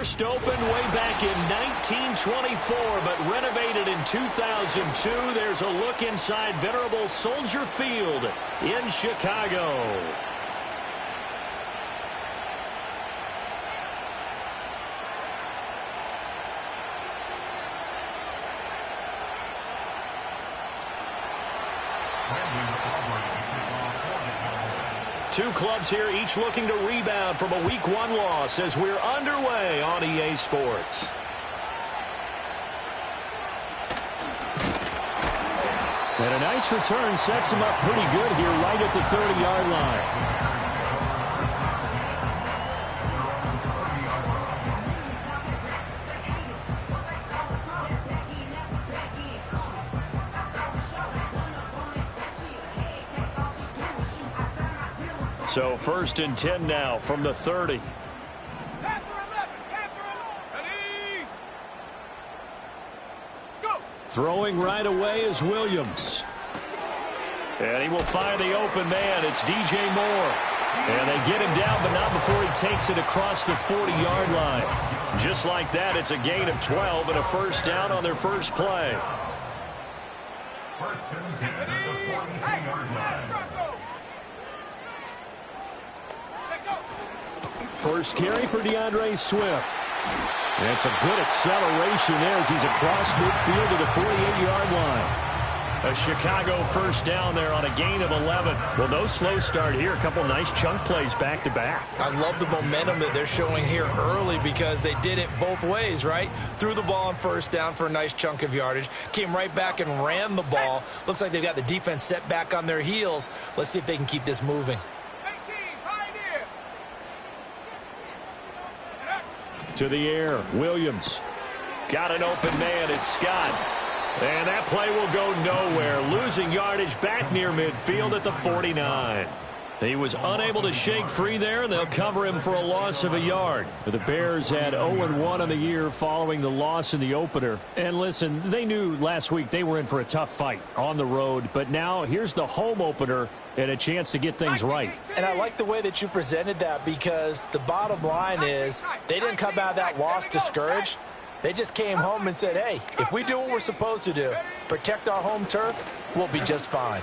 First opened way back in 1924, but renovated in 2002. There's a look inside venerable Soldier Field in Chicago. Two clubs here, each looking to rebound from a Week 1 loss as we're underway on EA Sports. And a nice return sets him up pretty good here right at the 30-yard line. So 1st and 10 now from the 30. Throwing right away is Williams. And he will find the open man. It's DJ Moore. And they get him down, but not before he takes it across the 40-yard line. Just like that, it's a gain of 12 and a first down on their first play. First carry for DeAndre Swift. And it's a good acceleration there as he's across midfield to the 48-yard line. A Chicago first down there on a gain of 11. Well, no slow start here. A couple nice chunk plays back-to-back. I love the momentum that they're showing here early because they did it both ways, right? Threw the ball on first down for a nice chunk of yardage. Came right back and ran the ball. Looks like they've got the defense set back on their heels. Let's see if they can keep this moving. To the air, Williams. Got an open man, it's Scott. And that play will go nowhere. Losing yardage back near midfield at the 49. He was unable to shake free there, and they'll cover him for a loss of a yard. The Bears had 0-1 on the year following the loss in the opener. And listen, they knew last week they were in for a tough fight on the road. But now here's the home opener and a chance to get things right. And I like the way that you presented that because the bottom line is they didn't come out of that loss discouraged. They just came home and said, hey, if we do what we're supposed to do, protect our home turf, we'll be just fine.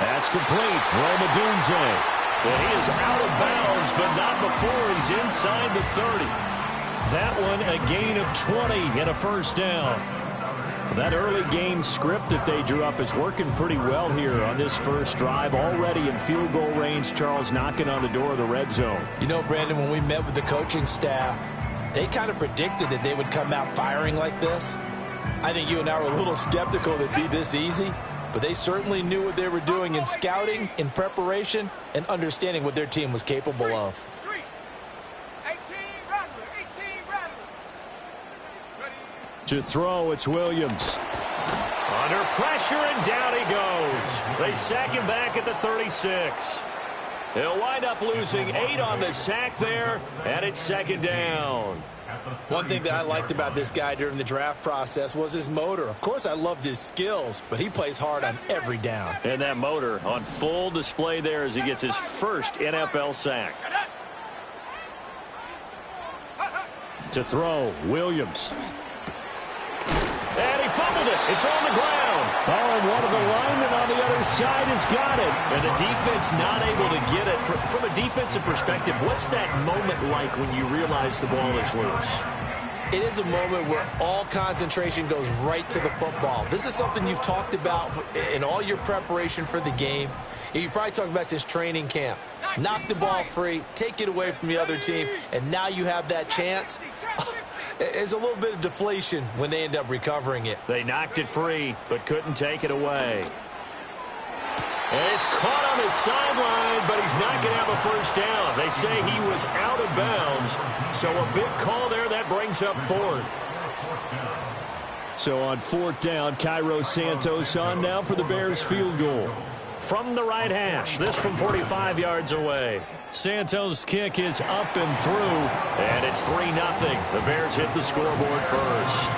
That's complete. Roma Dunze. And he is out of bounds, but not before he's inside the 30. That one a gain of 20 and a first down. That early game script that they drew up is working pretty well here on this first drive. Already in field goal range, Charles knocking on the door of the red zone. You know, Brandon, when we met with the coaching staff, they kind of predicted that they would come out firing like this. I think you and I were a little skeptical it'd be this easy, but they certainly knew what they were doing in scouting, in preparation, and understanding what their team was capable of. To throw, it's Williams. Under pressure, and down he goes. They sack him back at the 36. He'll wind up losing 8 on the sack there, and it's second down. One thing that I liked about this guy during the draft process was his motor. Of course, I loved his skills, but he plays hard on every down. And that motor on full display there as he gets his first NFL sack. To throw, Williams. And he fumbled it. It's on the ground. Oh, and one of the linemen on the other side has got it. And the defense not able to get it. From a defensive perspective, what's that moment like when you realize the ball is loose? It is a moment where all concentration goes right to the football. This is something you've talked about in all your preparation for the game. You probably talked about since training camp. Knock the ball free, take it away from the other team, and now you have that chance. There's a little bit of deflation when they end up recovering it. They knocked it free, but couldn't take it away. And it's caught on the sideline, but he's not going to have a first down. They say he was out of bounds, so a big call there that brings up 4th. So on 4th down, Cairo Santos on now for the Bears field goal. From the right hash, this from 45 yards away. Santos' kick is up and through, and it's 3-0. The Bears hit the scoreboard first.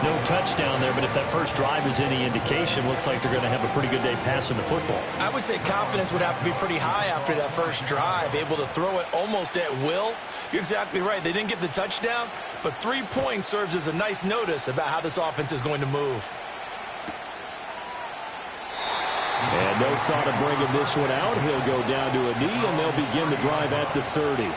No touchdown there, but if that first drive is any indication, looks like they're going to have a pretty good day passing the football. I would say confidence would have to be pretty high after that first drive, able to throw it almost at will. You're exactly right. They didn't get the touchdown, but 3 points serves as a nice notice about how this offense is going to move. And no thought of bringing this one out. He'll go down to a knee, and they'll begin the drive at the 30.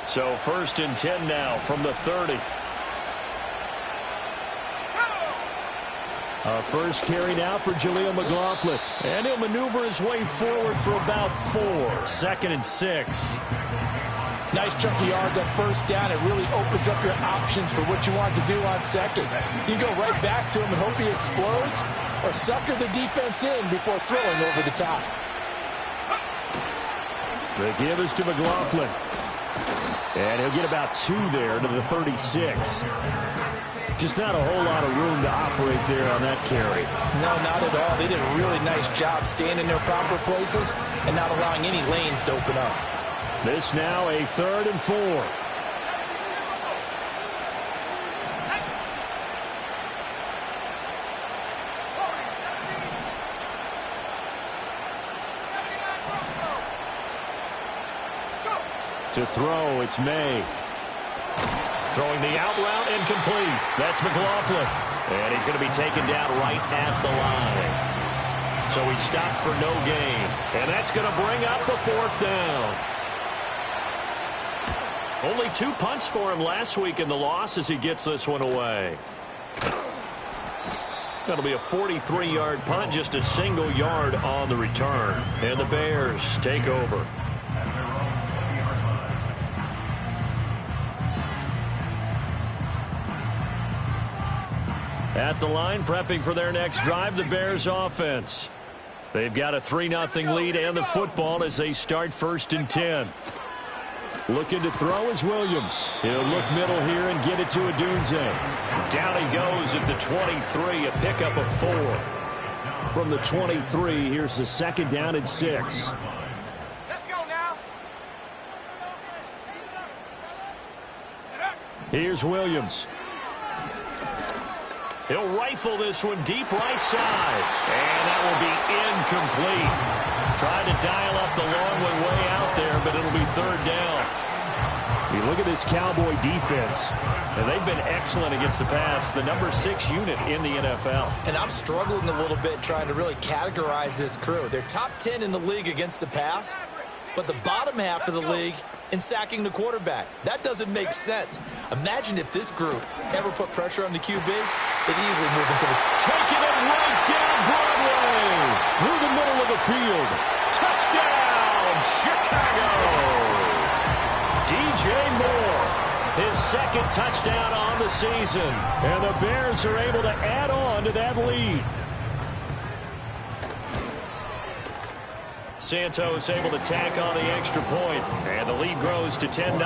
So 1st and 10 now from the 30. Our first carry now for Jaleel McLaughlin. And he'll maneuver his way forward for about 4. 2nd and 6. Nice chunk of yards on 1st down. It really opens up your options for what you want to do on 2nd. You go right back to him and hope he explodes, or sucker the defense in before throwing over the top. The give is to McLaughlin. And he'll get about 2 there to the 36. Just not a whole lot of room to operate there on that carry. No, not at all. They did a really nice job staying in their proper places and not allowing any lanes to open up. This now a 3rd and 4. To throw, it's May. Throwing the out route incomplete. That's McLaughlin. And he's going to be taken down right at the line. So he stopped for no gain. And that's going to bring up a 4th down. Only 2 punts for him last week in the loss as he gets this one away. That'll be a 43-yard punt, just a single yard on the return. And the Bears take over. At the line, prepping for their next drive, the Bears offense. They've got a 3-0 lead and the football as they start 1st and 10. Looking to throw is Williams. He'll look middle here and get it to Adunze. Down he goes at the 23, a pickup of 4. From the 23, here's the 2nd down and 6. Let's go now. Here's Williams. He'll rifle this one deep right side. And that will be incomplete. Tried to dial up the long one way out there, but it'll be 3rd down. You look at this Cowboy defense, and they've been excellent against the pass. The number 6 unit in the NFL. And I'm struggling a little bit trying to really categorize this crew. They're top 10 in the league against the pass, but the bottom half of the league in sacking the quarterback. That doesn't make sense. Imagine if this group ever put pressure on the QB, they'd easily move into the... Taking it right down Broadway. Through the middle of the field. Touchdown, Chicago. DJ Moore, his 2nd touchdown on the season. And the Bears are able to add on to that lead. Santos able to tack on the extra point, and the lead grows to 10-0.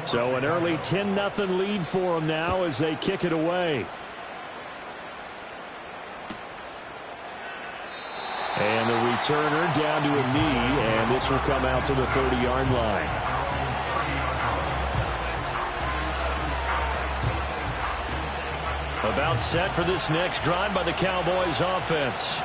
So an early 10-0 lead for them now as they kick it away. And the returner down to a knee, and this will come out to the 30-yard line. About set for this next drive by the Cowboys offense.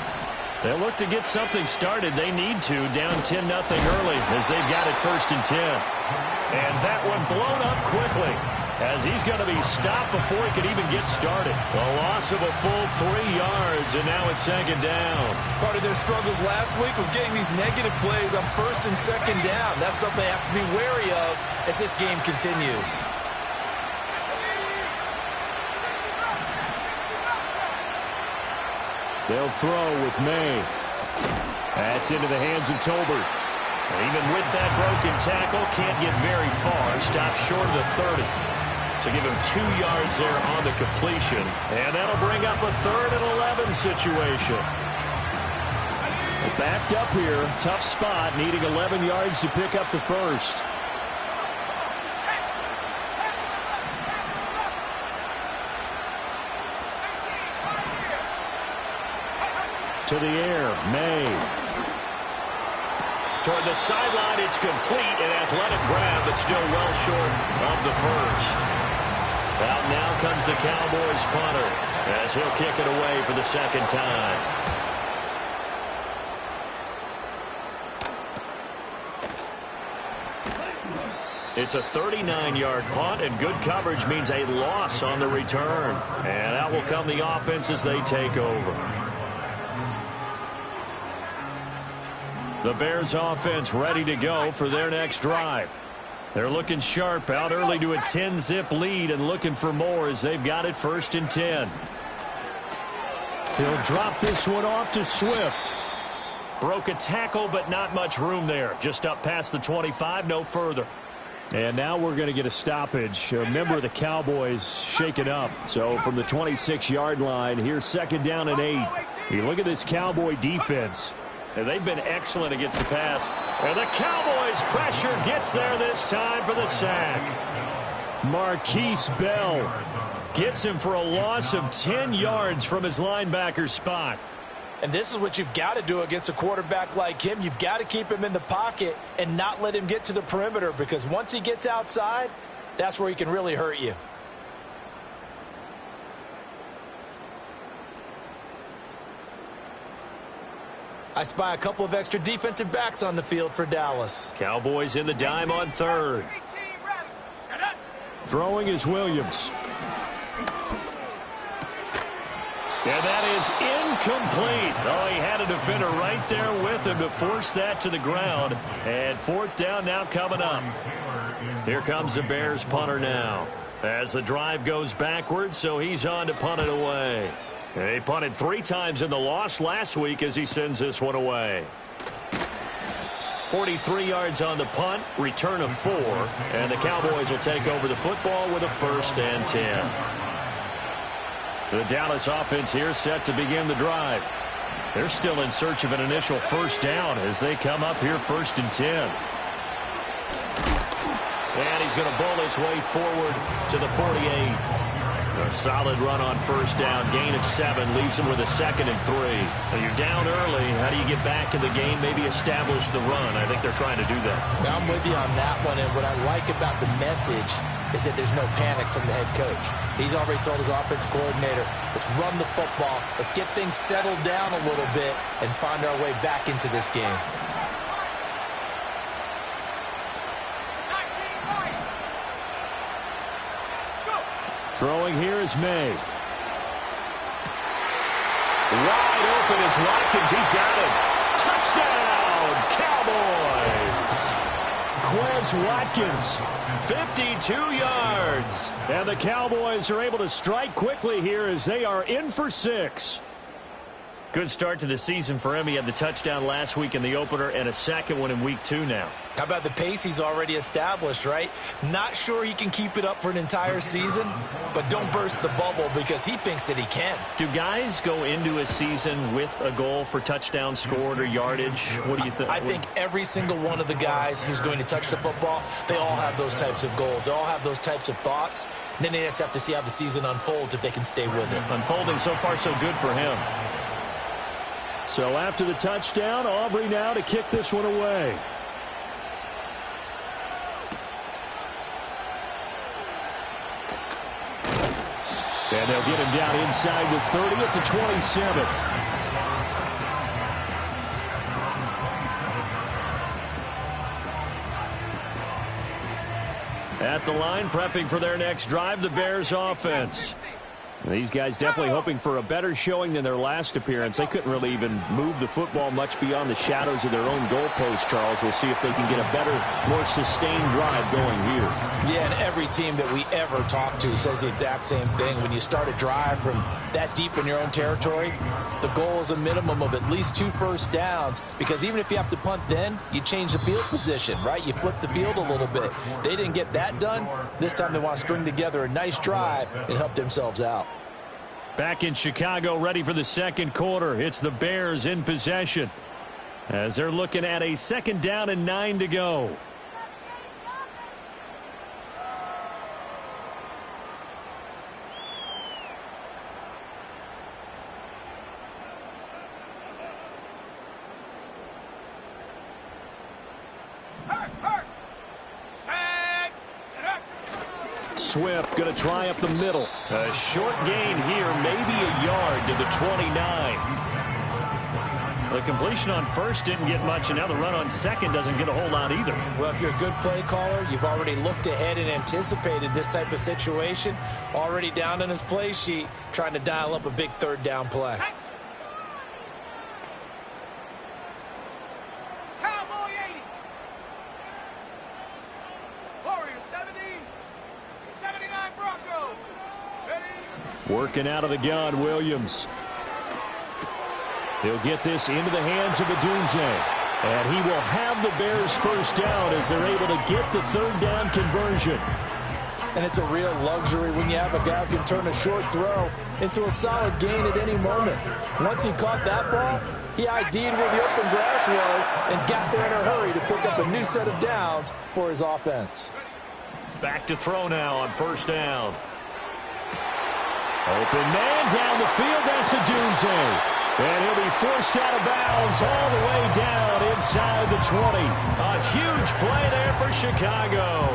They'll look to get something started. They need to, down 10-0 early as they've got it 1st and 10. And that one blown up quickly as he's going to be stopped before he could even get started. A loss of a full 3 yards, and now it's 2nd down. Part of their struggles last week was getting these negative plays on 1st and 2nd down. That's something they have to be wary of as this game continues. They'll throw with May. That's into the hands of Tolbert. And even with that broken tackle, can't get very far. Stops short of the 30. So give him 2 yards there on the completion. And that'll bring up a 3rd and 11 situation. Backed up here. Tough spot. Needing 11 yards to pick up the 1st. To the air, May. Toward the sideline, it's complete. An athletic grab, but still well short of the first. Out now comes the Cowboys punter as he'll kick it away for the second time. It's a 39-yard punt, and good coverage means a loss on the return. And out will come the offense as they take over. The Bears offense ready to go for their next drive. They're looking sharp, out early to a 10-zip lead and looking for more as they've got it 1st and 10. He'll drop this one off to Swift. Broke a tackle, but not much room there. Just up past the 25, no further. And now we're going to get a stoppage. A member of the Cowboys shaken up. So from the 26-yard line, here's 2nd down and 8. You look at this Cowboy defense. And they've been excellent against the pass. And the Cowboys' pressure gets there this time for the sack. Marquise Bell gets him for a loss of 10 yards from his linebacker spot. And this is what you've got to do against a quarterback like him. You've got to keep him in the pocket and not let him get to the perimeter, because once he gets outside, that's where he can really hurt you. I spy a couple of extra defensive backs on the field for Dallas. Cowboys in the dime on 3rd. Throwing is Williams. And that is incomplete. Oh, he had a defender right there with him to force that to the ground. And 4th down now coming up. Here comes the Bears punter now. As the drive goes backwards, so he's on to punt it away. He punted 3 times in the loss last week as he sends this one away. 43 yards on the punt, return of 4, and the Cowboys will take over the football with a 1st and 10. The Dallas offense here set to begin the drive. They're still in search of an initial 1st down as they come up here 1st and 10. And he's going to bowl his way forward to the 48. A solid run on 1st down, gain of 7, leaves him with a 2nd and 3. Now you're down early. How do you get back in the game, maybe establish the run? I think they're trying to do that. Now I'm with you on that one, and what I like about the message is that there's no panic from the head coach. He's already told his offensive coordinator, let's run the football, let's get things settled down a little bit and find our way back into this game. Throwing here is May. Wide open is Watkins. He's got it. Touchdown, Cowboys. Quez Watkins, 52 yards. And the Cowboys are able to strike quickly here as they are in for 6. Good start to the season for him. He had the touchdown last week in the opener and a 2nd one in week 2 now. How about the pace he's already established, right? Not sure he can keep it up for an entire season, but don't burst the bubble because he thinks that he can. Do guys go into a season with a goal for touchdown scored or yardage? What do you think? I think every single one of the guys who's going to touch the football, they all have those types of goals. They all have those types of thoughts. And then they just have to see how the season unfolds if they can stay with it. Unfolding so far so good for him. So after the touchdown, Aubrey now to kick this one away. And they'll get him down inside the 30 at the 27. At the line, prepping for their next drive, the Bears offense. These guys definitely hoping for a better showing than their last appearance. They couldn't really even move the football much beyond the shadows of their own goalpost, Charles. We'll see if they can get a better, more sustained drive going here. Yeah, and every team that we ever talk to says the exact same thing. When you start a drive from that deep in your own territory, the goal is a minimum of at least 2 first downs, because even if you have to punt then, you change the field position, right? You flip the field a little bit. They didn't get that done. This time they want to string together a nice drive and help themselves out. Back in Chicago, ready for the second quarter. It's the Bears in possession as they're looking at a 2nd down and 9 to go. Swift going to try up the middle. A short gain here, maybe a yard to the 29. The completion on first didn't get much, and now the run on second doesn't get a whole lot either. Well, if you're a good play caller, you've already looked ahead and anticipated this type of situation. Already down on his play sheet, trying to dial up a big third down play. Cowboy 80. Warrior 70. 79 Broncos. Ready? Working out of the gun, Williams. He'll get this into the hands of Adunze. And he will have the Bears first down as they're able to get the third down conversion. And it's a real luxury when you have a guy who can turn a short throw into a solid gain at any moment. Once he caught that ball, he ID'd where the open grass was and got there in a hurry to pick up a new set of downs for his offense. Back to throw now on first down. Open man down the field. That's Adunze. And he'll be forced out of bounds all the way down inside the 20. A huge play there for Chicago.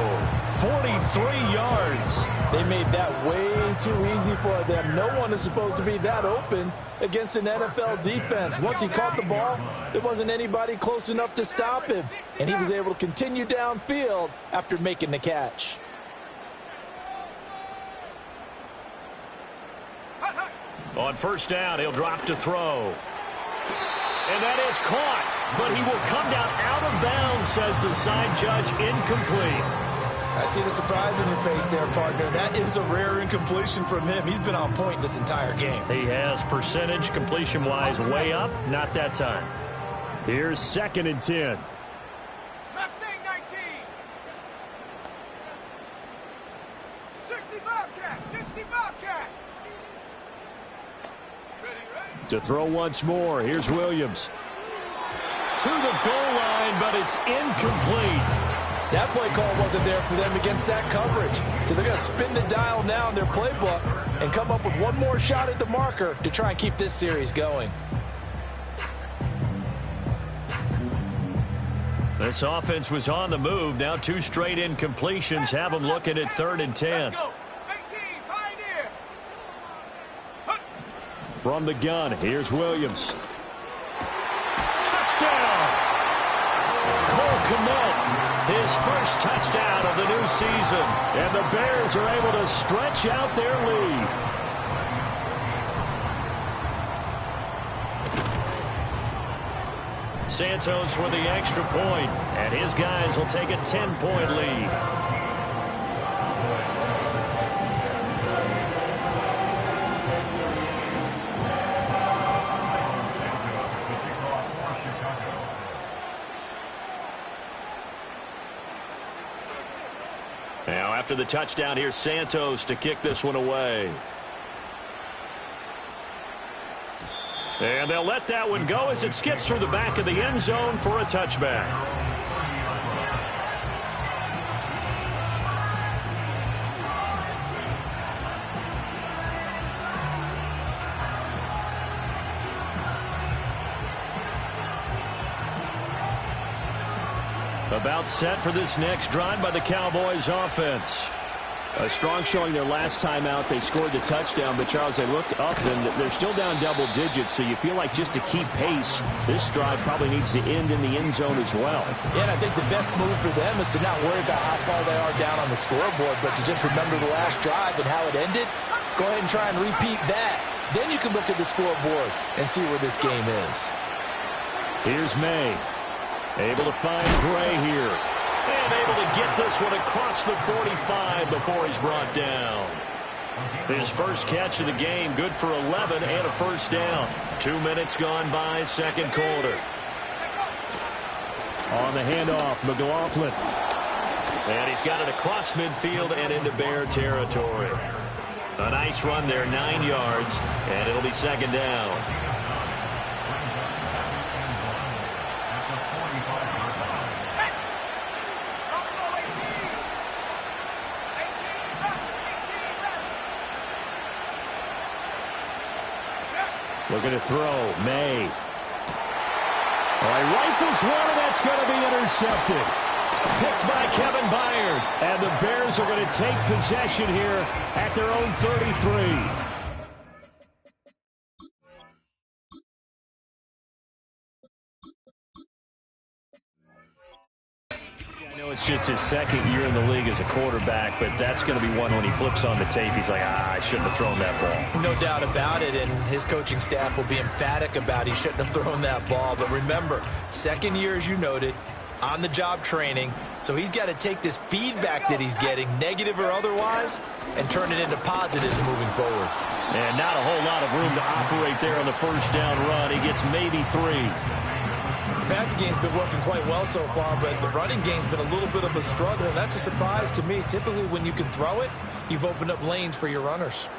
43 yards. They made that way too easy for them. No one is supposed to be that open against an NFL defense. Once he caught the ball, there wasn't anybody close enough to stop him. And he was able to continue downfield after making the catch. On first down, he'll drop to throw. And that is caught, but he will come down out of bounds, says the side judge, incomplete. I see the surprise in your face there, partner. That is a rare incompletion from him. He's been on point this entire game. He has percentage completion-wise way up, not that time. Here's 2nd and 10. Mustang 19. 60 Bobcat. 60 Bobcat. To throw once more, here's Williams. To the goal line, but it's incomplete. That play call wasn't there for them against that coverage. So they're going to spin the dial now in their playbook and come up with one more shot at the marker to try and keep this series going. This offense was on the move. Now 2 straight incompletions have them looking at 3rd and 10. Let's go. 18, Pioneer. From the gun, here's Williams. Touchdown! Cole Kmet, his first touchdown of the new season. And the Bears are able to stretch out their lead. Santos with the extra point, and his guys will take a 10-point lead. Now, after the touchdown, here's Santos to kick this one away. And they'll let that one go as it skips through the back of the end zone for a touchback. About set for this next drive by the Cowboys offense. A strong showing their last time out. They scored the touchdown, but Charles, they looked up and they're still down double digits, so you feel like just to keep pace, this drive probably needs to end in the end zone as well. Yeah, and I think the best move for them is to not worry about how far they are down on the scoreboard, but to just remember the last drive and how it ended. Go ahead and try and repeat that. Then you can look at the scoreboard and see where this game is. Here's May. Able to find Gray here. And able to get this one across the 45 before he's brought down. His first catch of the game, good for 11 and a first down. 2 minutes gone by, second quarter. On the handoff, McLaughlin. And he's got it across midfield and into Bear territory. A nice run there, 9 yards, and it'll be second down. Looking to throw, May. All right, rifles one, and that's going to be intercepted. Picked by Kevin Byard. And the Bears are going to take possession here at their own 33. It's just his second year in the league as a quarterback, but that's going to be one when he flips on the tape. He's like, I shouldn't have thrown that ball. No doubt about it, and his coaching staff will be emphatic about he shouldn't have thrown that ball. But remember, second year, as you noted, on-the-job training, so he's got to take this feedback that he's getting, negative or otherwise, and turn it into positives moving forward. And not a whole lot of room to operate there on the first down run. He gets maybe 3. The passing game's been working quite well so far, but the running game's been a little bit of a struggle, and that's a surprise to me. Typically, when you can throw it, you've opened up lanes for your runners.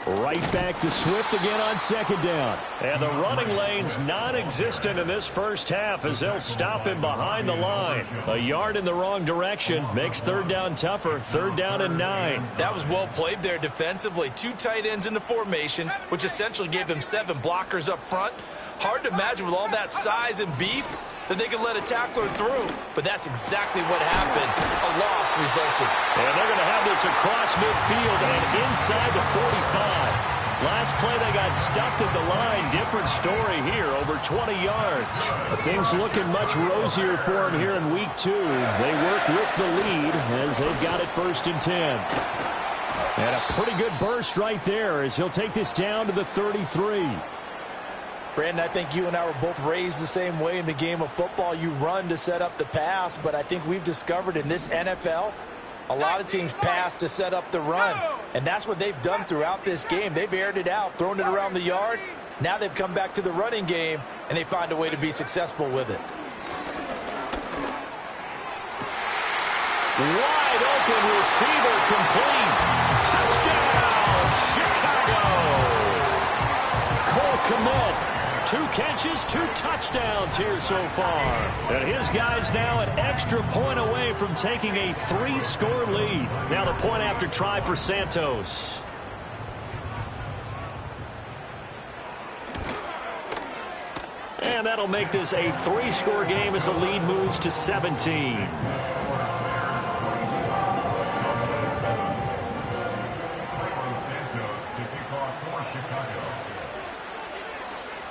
Right back to Swift again on second down. And the running lane's non-existent in this first half as they'll stop him behind the line. A yard in the wrong direction makes third down tougher. Third down and 9. That was well played there defensively. 2 tight ends in the formation, which essentially gave them 7 blockers up front. Hard to imagine with all that size and beef that they could let a tackler through. But that's exactly what happened. A loss resulted. And they're going to have this across midfield and inside the 45. Last play they got stuffed at the line. Different story here, over 20 yards. Things looking much rosier for him here in week 2. They work with the lead as they've got it first and 10. And a pretty good burst right there as he'll take this down to the 33. Brandon, I think you and I were both raised the same way in the game of football. You run to set up the pass, but I think we've discovered in this NFL, a lot of teams pass to set up the run. And that's what they've done throughout this game. They've aired it out, thrown it around the yard. Now they've come back to the running game, and they find a way to be successful with it. Wide open receiver complete. Touchdown, Chicago. Cole Kmet. 2 catches, 2 touchdowns here so far. And his guys now an extra point away from taking a 3-score lead. Now the point after try for Santos. And that'll make this a 3-score game as the lead moves to 17.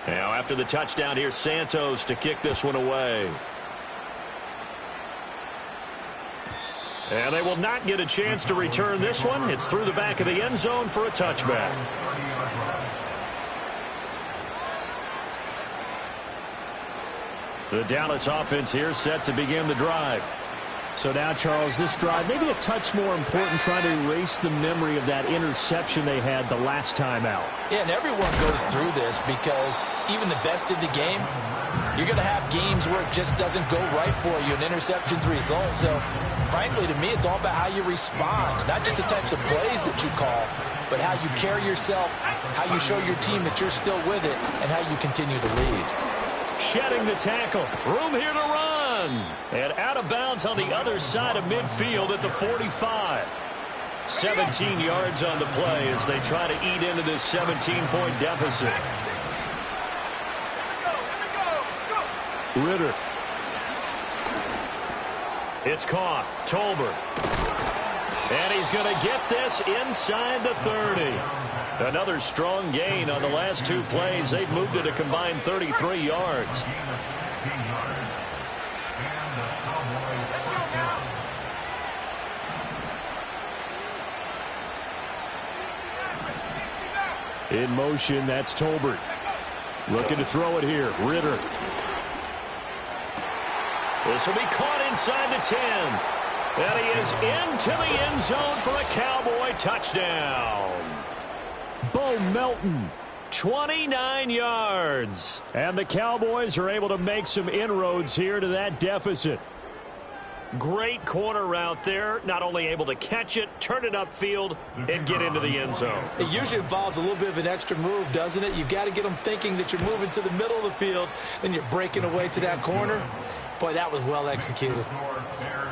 Now after the touchdown, here's Santos to kick this one away. And they will not get a chance to return this one. It's through the back of the end zone for a touchback. The Dallas offense here set to begin the drive. So now, Charles, this drive maybe a touch more important, trying to erase the memory of that interception they had the last time out. Yeah, and everyone goes through this because even the best in the game, you're going to have games where it just doesn't go right for you, and interceptions result. So, frankly, to me, it's all about how you respond, not just the types of plays that you call, but how you carry yourself, how you show your team that you're still with it, and how you continue to lead. Shedding the tackle. Room here to run. And out of bounds on the other side of midfield at the 45. 17 yards on the play as they try to eat into this 17-point deficit. Ritter. It's caught. Tolbert. And he's going to get this inside the 30. Another strong gain on the last 2 plays. They've moved it a combined 33 yards. In motion, that's Tolbert. Looking to throw it here. Ritter. This will be caught inside the 10. And he is into the end zone for a Cowboy touchdown. Bo Melton, 29 yards. And the Cowboys are able to make some inroads here to that deficit. Great corner route there. Not only able to catch it, turn it upfield, and get into the end zone. It usually involves a little bit of an extra move, doesn't it? You've got to get them thinking that you're moving to the middle of the field, and you're breaking away to that corner. Boy, that was well executed.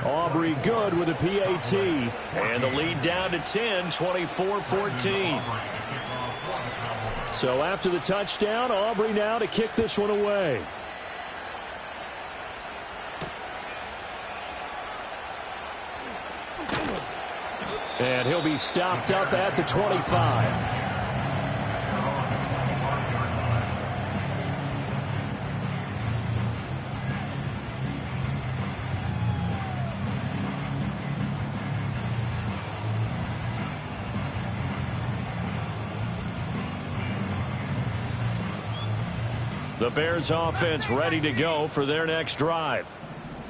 Aubrey good with a PAT. And the lead down to 10, 24-14. So after the touchdown, Aubrey now to kick this one away. And he'll be stopped up at the 25. The Bears offense ready to go for their next drive.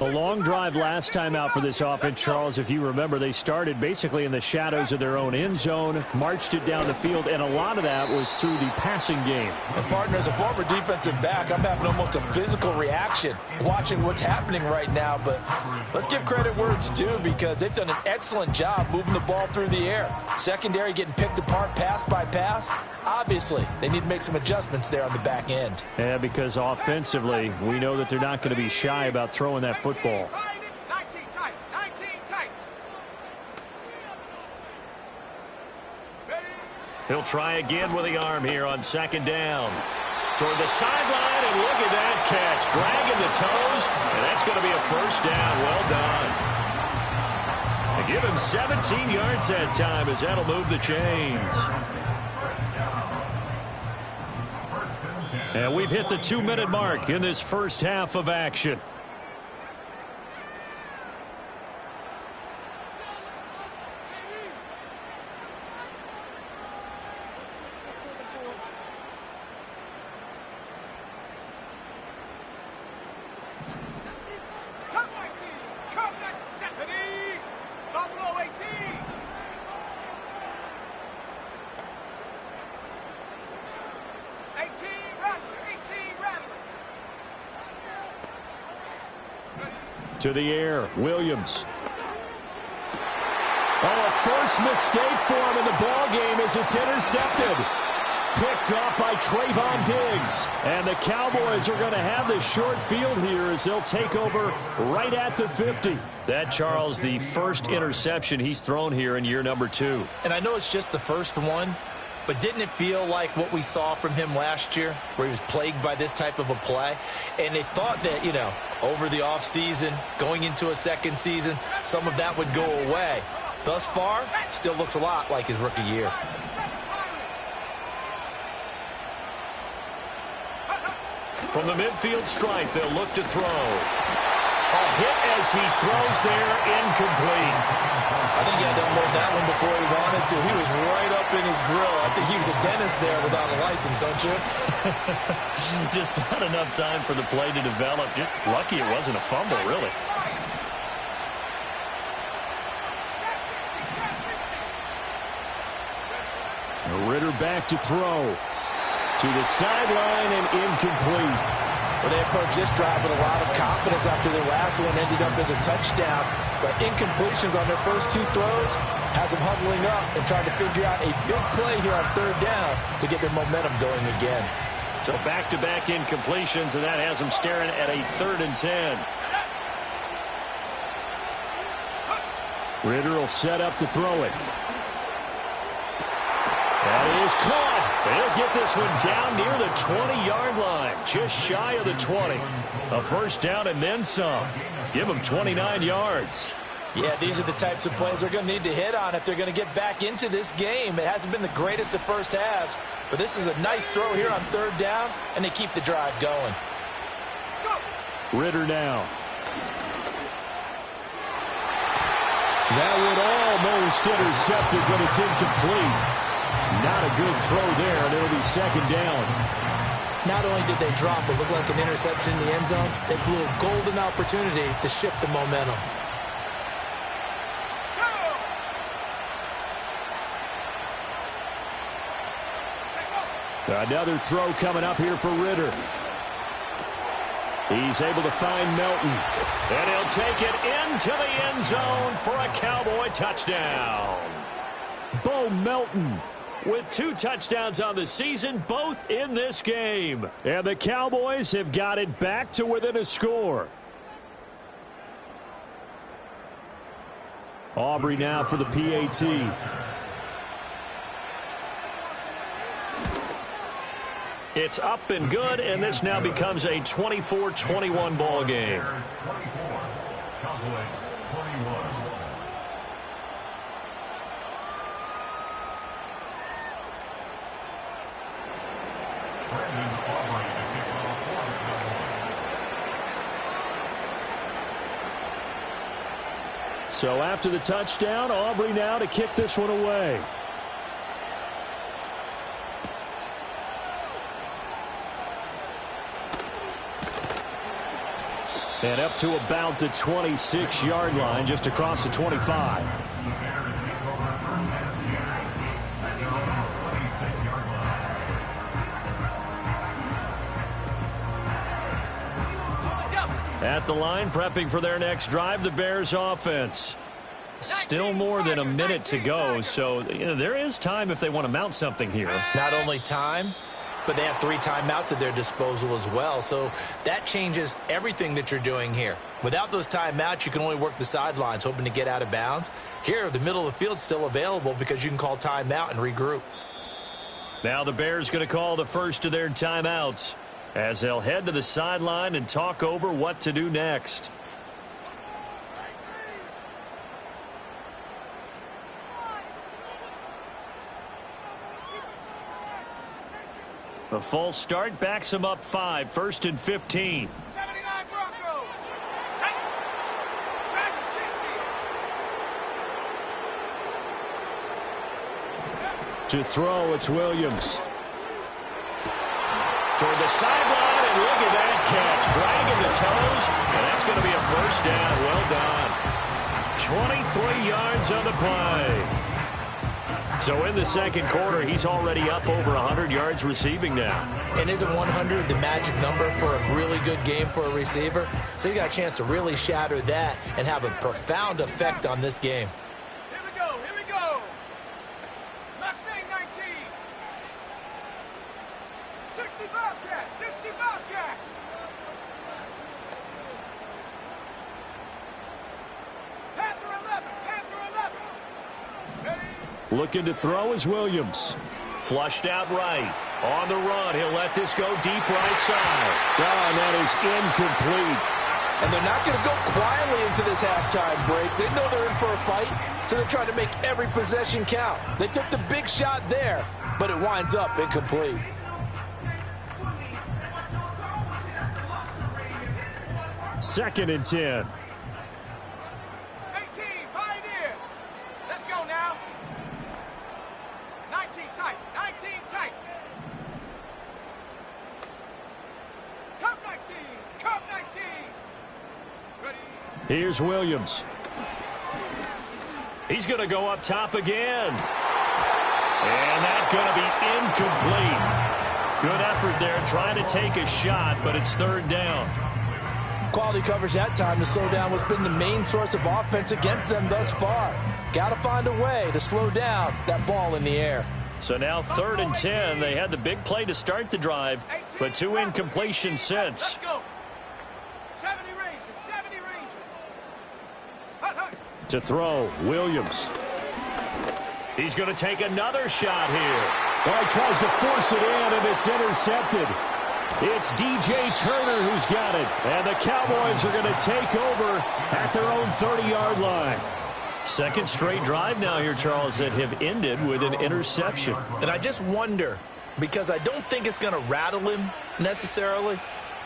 A long drive last time out for this offense, Charles. If you remember, they started basically in the shadows of their own end zone, marched it down the field, and a lot of that was through the passing game. And partner, as a former defensive back, I'm having almost a physical reaction watching what's happening right now. But let's give credit where it's due, because they've done an excellent job moving the ball through the air. Secondary getting picked apart pass by pass. Obviously, they need to make some adjustments there on the back end. Yeah, because offensively, we know that they're not going to be shy about throwing that football. 19 tight. 19 tight. He'll try again with the arm here on second down. Toward the sideline, and look at that catch. Dragging the toes, and that's going to be a first down. Well done. And give him 17 yards that time, as that'll move the chains. And we've hit the 2-minute mark in this first half of action. To the air, Williams. Oh, a first mistake for him in the ball game as it's intercepted. Picked off by Trayvon Diggs. And the Cowboys are going to have the short field here as they'll take over right at the 50. That, Charles, the first interception he's thrown here in year number 2. And I know it's just the first one, but didn't it feel like what we saw from him last year, where he was plagued by this type of a play? And they thought that, you know, over the offseason, going into a second season, some of that would go away. Thus far, still looks a lot like his rookie year. From the midfield stripe, they'll look to throw. A hit as he throws there, incomplete. I think he had to unload that one before he wanted to. He was right up in his grill. I think he was a dentist there without a license, don't you? Just not enough time for the play to develop. Just lucky it wasn't a fumble, really. Ritter back to throw. To the sideline and incomplete. Well, they approached this drive with a lot of confidence after their last one ended up as a touchdown. But incompletions on their first 2 throws has them huddling up and trying to figure out a big play here on third down to get their momentum going again. So back-to-back incompletions, and that has them staring at a 3rd and 10. Ritter will set up to throw it. That is caught. They'll get this one down near the 20-yard line, just shy of the 20. A first down and then some. Give them 29 yards. Yeah, these are the types of plays they're going to need to hit on if they're going to get back into this game. It hasn't been the greatest of first halves, but this is a nice throw here on third down, and they keep the drive going. Ritter now. That would almost intercepted, but it's incomplete. Not a good throw there, and it'll be second down. Not only did they drop what looked like an interception in the end zone, they blew a golden opportunity to shift the momentum. Another throw coming up here for Ritter. He's able to find Melton. And he'll take it into the end zone for a Cowboy touchdown. Bo Melton with 2 touchdowns on the season, both in this game. And the Cowboys have got it back to within a score. Aubrey now for the PAT. It's up and good, and this now becomes a 24-21 ball game. So after the touchdown, Aubrey now to kick this one away. And up to about the 26-yard line, just across the 25. At the line, prepping for their next drive, the Bears offense. Still more than a minute to go, so there is time if they want to mount something here. Not only time, but they have 3 timeouts at their disposal as well, so that changes everything that you're doing here. Without those timeouts, you can only work the sidelines, hoping to get out of bounds. Here, the middle of the field is still available because you can call timeout and regroup. Now the Bears going to call the first of their timeouts as they'll head to the sideline and talk over what to do next. A false start backs them up 5, 1st and 15. 79 Broncos. Track 60. To throw, it's Williams. Toward the sideline, and look at that catch. Dragging the toes, and that's going to be a first down. Well done. 23 yards on the play. So in the second quarter, he's already up over 100 yards receiving now. And isn't 100 the magic number for a really good game for a receiver? So you got a chance to really shatter that and have a profound effect on this game. Here we go. Here we go. Mustang 19. 60 Bobcat. 60 Bobcat. Panther 11. Panther 11. Ready? Looking to throw is Williams. Flushed out right. On the run, he'll let this go deep right side. Oh, and that is incomplete. And they're not going to go quietly into this halftime break. They know they're in for a fight, so they're trying to make every possession count. They took the big shot there, but it winds up incomplete. Second and 10. 18. Pioneer. Let's go now. 19 tight. 19 tight. Cup 19. Cup 19. Ready? Here's Williams. He's going to go up top again. And that's going to be incomplete. Good effort there trying to take a shot, but it's third down. Quality coverage that time to slow down what's been the main source of offense against them thus far. Got to find a way to slow down that ball in the air. So now 3rd and 10. They had the big play to start the drive, but 2 incompletions since. Let's go. 70 Ranger. 70 Ranger. Hut, hut. To throw, Williams. He's going to take another shot here. Well, he tries to force it in, and it's intercepted. It's DJ Turner who's got it. And the Cowboys are going to take over at their own 30-yard line. Second straight drive now here, Charles, that have ended with an interception. And I just wonder, because I don't think it's going to rattle him necessarily,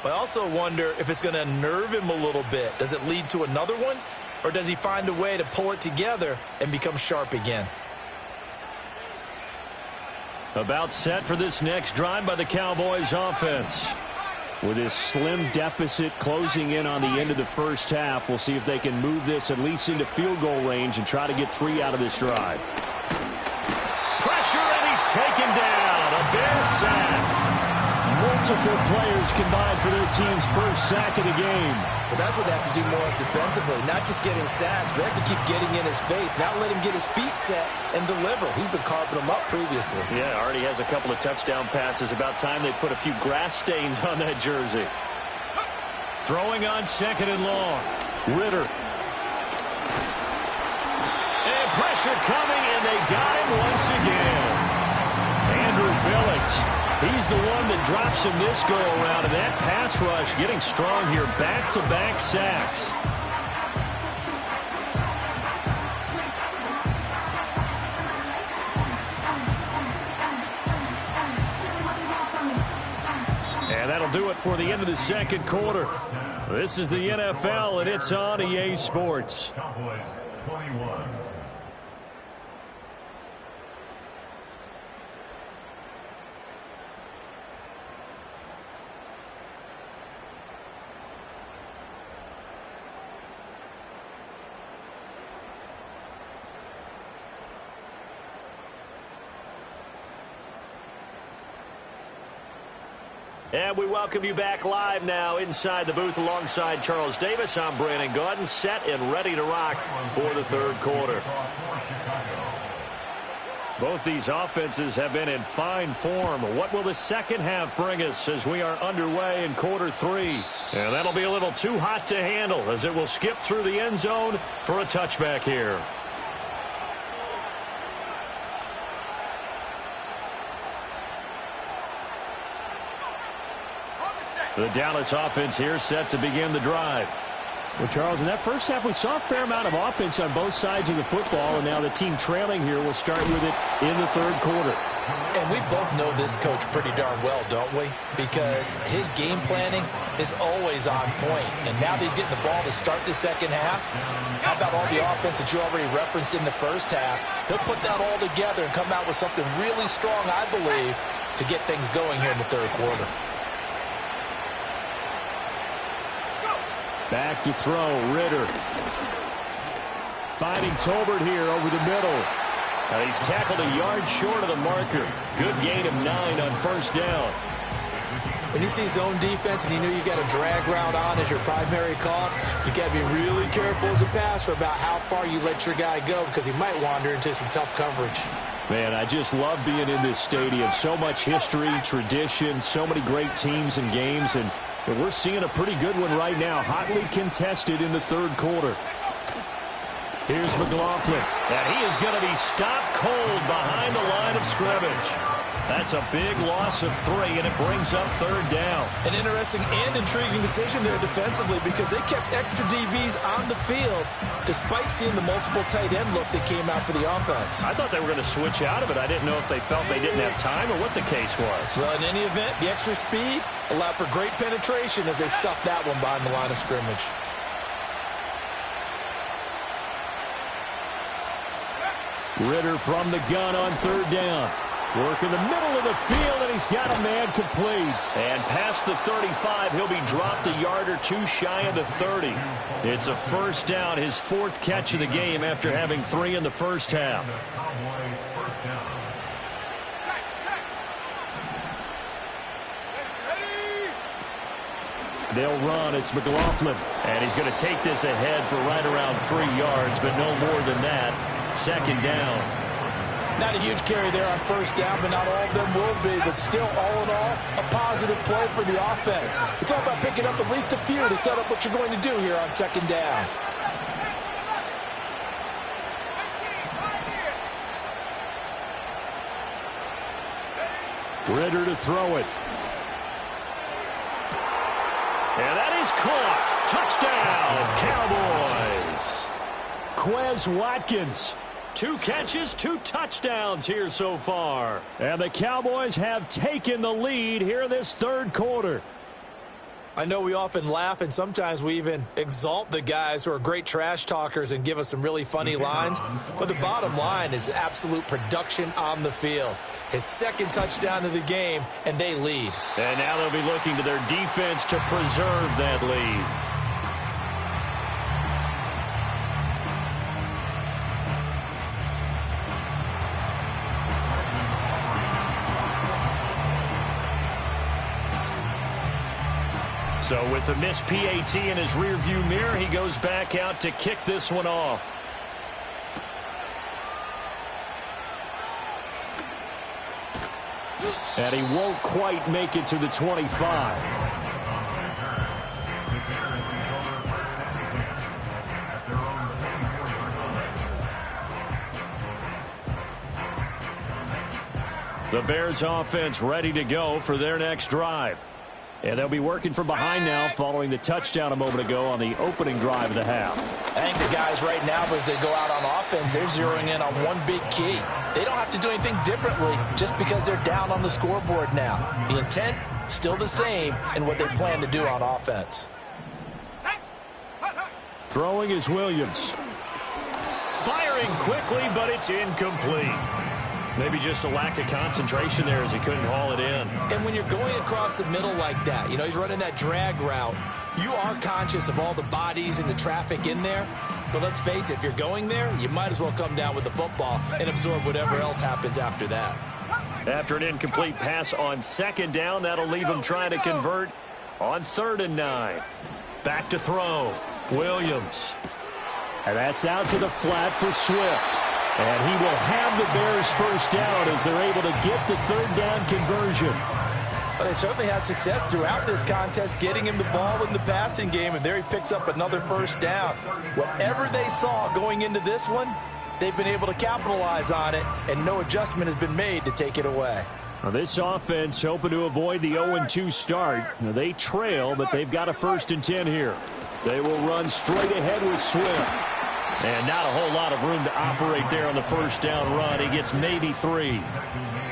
but I also wonder if it's going to nerve him a little bit. Does it lead to another one? Or does he find a way to pull it together and become sharp again? About set for this next drive by the Cowboys offense. With this slim deficit closing in on the end of the first half, we'll see if they can move this at least into field goal range and try to get 3 out of this drive. Pressure, and he's taken down. A Bears sack. Multiple players combined for their team's first sack of the game. Well, that's what they have to do more of defensively, not just getting sacks, but they have to keep getting in his face, not let him get his feet set and deliver. He's been carving them up previously. Yeah, already has a couple of touchdown passes. About time they put a few grass stains on that jersey. Throwing on 2nd and long. Ritter. And pressure coming, and they got him once again. Andrew Billings. He's the one that drops him this go-around, and that pass rush getting strong here. Back-to-back sacks. And that'll do it for the end of the second quarter. This is the NFL, and it's on EA Sports. Cowboys 21. And we welcome you back live now inside the booth alongside Charles Davis. I'm Brandon Gaudin, set and ready to rock for the third quarter. Both these offenses have been in fine form. What will the second half bring us as we are underway in quarter three? And that'll be a little too hot to handle as it will skip through the end zone for a touchback here. The Dallas offense here set to begin the drive. Well, Charles, in that first half, we saw a fair amount of offense on both sides of the football, and now the team trailing here will start with it in the third quarter. And we both know this coach pretty darn well, don't we? Because his game planning is always on point. And now that he's getting the ball to start the second half, how about all the offense that you already referenced in the first half? He'll put that all together and come out with something really strong, I believe, to get things going here in the third quarter. Back to throw, Ritter. Finding Tolbert here over the middle. He's tackled a yard short of the marker. Good gain of 9 on first down. When you see zone defense and you know you got a drag route on as your primary call, you got to be really careful as a passer about how far you let your guy go because he might wander into some tough coverage. Man, I just love being in this stadium. So much history, tradition, so many great teams and games, and we're seeing a pretty good one right now, hotly contested in the third quarter. Here's McLaughlin. And he is going to be stopped cold behind the line of scrimmage. That's a big loss of 3, and it brings up third down. An interesting and intriguing decision there defensively because they kept extra DBs on the field despite seeing the multiple tight end look that came out for the offense. I thought they were going to switch out of it. I didn't know if they felt they didn't have time or what the case was. Well, in any event, the extra speed allowed for great penetration as they stuffed that one behind the line of scrimmage. Ritter from the gun on third down. Work in the middle of the field, and he's got a man complete. And past the 35, he'll be dropped a yard or 2 shy of the 30. It's a first down, his 4th catch of the game after having 3 in the first half. They'll run. It's McLaughlin. And he's going to take this ahead for right around 3 yards, but no more than that. Second down. Not a huge carry there on first down, but not all of them will be. But still, all in all, a positive play for the offense. It's all about picking up at least a few to set up what you're going to do here on second down. Ritter to throw it. And that is caught. Touchdown, Cowboys. Quez Watkins. 2 catches, 2 touchdowns here so far. And the Cowboys have taken the lead here in this third quarter. I know we often laugh and sometimes we even exalt the guys who are great trash talkers and give us some really funny lines. But the bottom line is absolute production on the field. His 2nd touchdown of the game, and they lead. And now they'll be looking to their defense to preserve that lead. So with the missed PAT in his rearview mirror, he goes back out to kick this one off. And he won't quite make it to the 25. The Bears offense ready to go for their next drive. And they'll be working from behind now following the touchdown a moment ago on the opening drive of the half. I think the guys right now, as they go out on offense, they're zeroing in on one big key. They don't have to do anything differently just because they're down on the scoreboard now. The intent, still the same in what they plan to do on offense. Throwing is Williams. Firing quickly, but it's incomplete. Maybe just a lack of concentration there as he couldn't haul it in. And when you're going across the middle like that, you know, he's running that drag route, you are conscious of all the bodies and the traffic in there. But let's face it, if you're going there, you might as well come down with the football and absorb whatever else happens after that. After an incomplete pass on second down, that'll leave him trying to convert on 3rd and 9. Back to throw. Williams. And that's out to the flat for Swift. And he will have the Bears first down as they're able to get the 3rd down conversion. Well, they certainly had success throughout this contest getting him the ball in the passing game, and there he picks up another first down. Whatever they saw going into this one, they've been able to capitalize on it, and no adjustment has been made to take it away. Now this offense hoping to avoid the 0-2 start. Now they trail, but they've got a 1st and 10 here. They will run straight ahead with Swift. And not a whole lot of room to operate there on the first down run. He gets maybe 3. I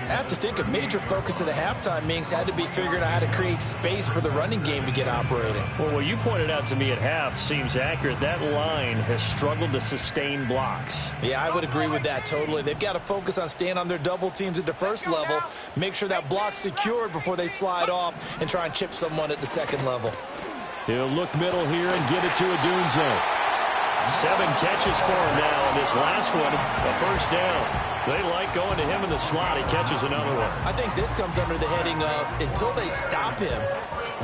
have to think a major focus of the halftime meetings had to be figuring out how to create space for the running game to get operating. Well, what you pointed out to me at half seems accurate. That line has struggled to sustain blocks. Yeah, I would agree with that totally. They've got to focus on staying on their double teams at the first level, make sure that block's secured before they slide off and try and chip someone at the second level. He'll look middle here and give it to Odunze. 7 catches for him now on this last one, a first down. They like going to him in the slot. He catches another one. I think this comes under the heading of until they stop him,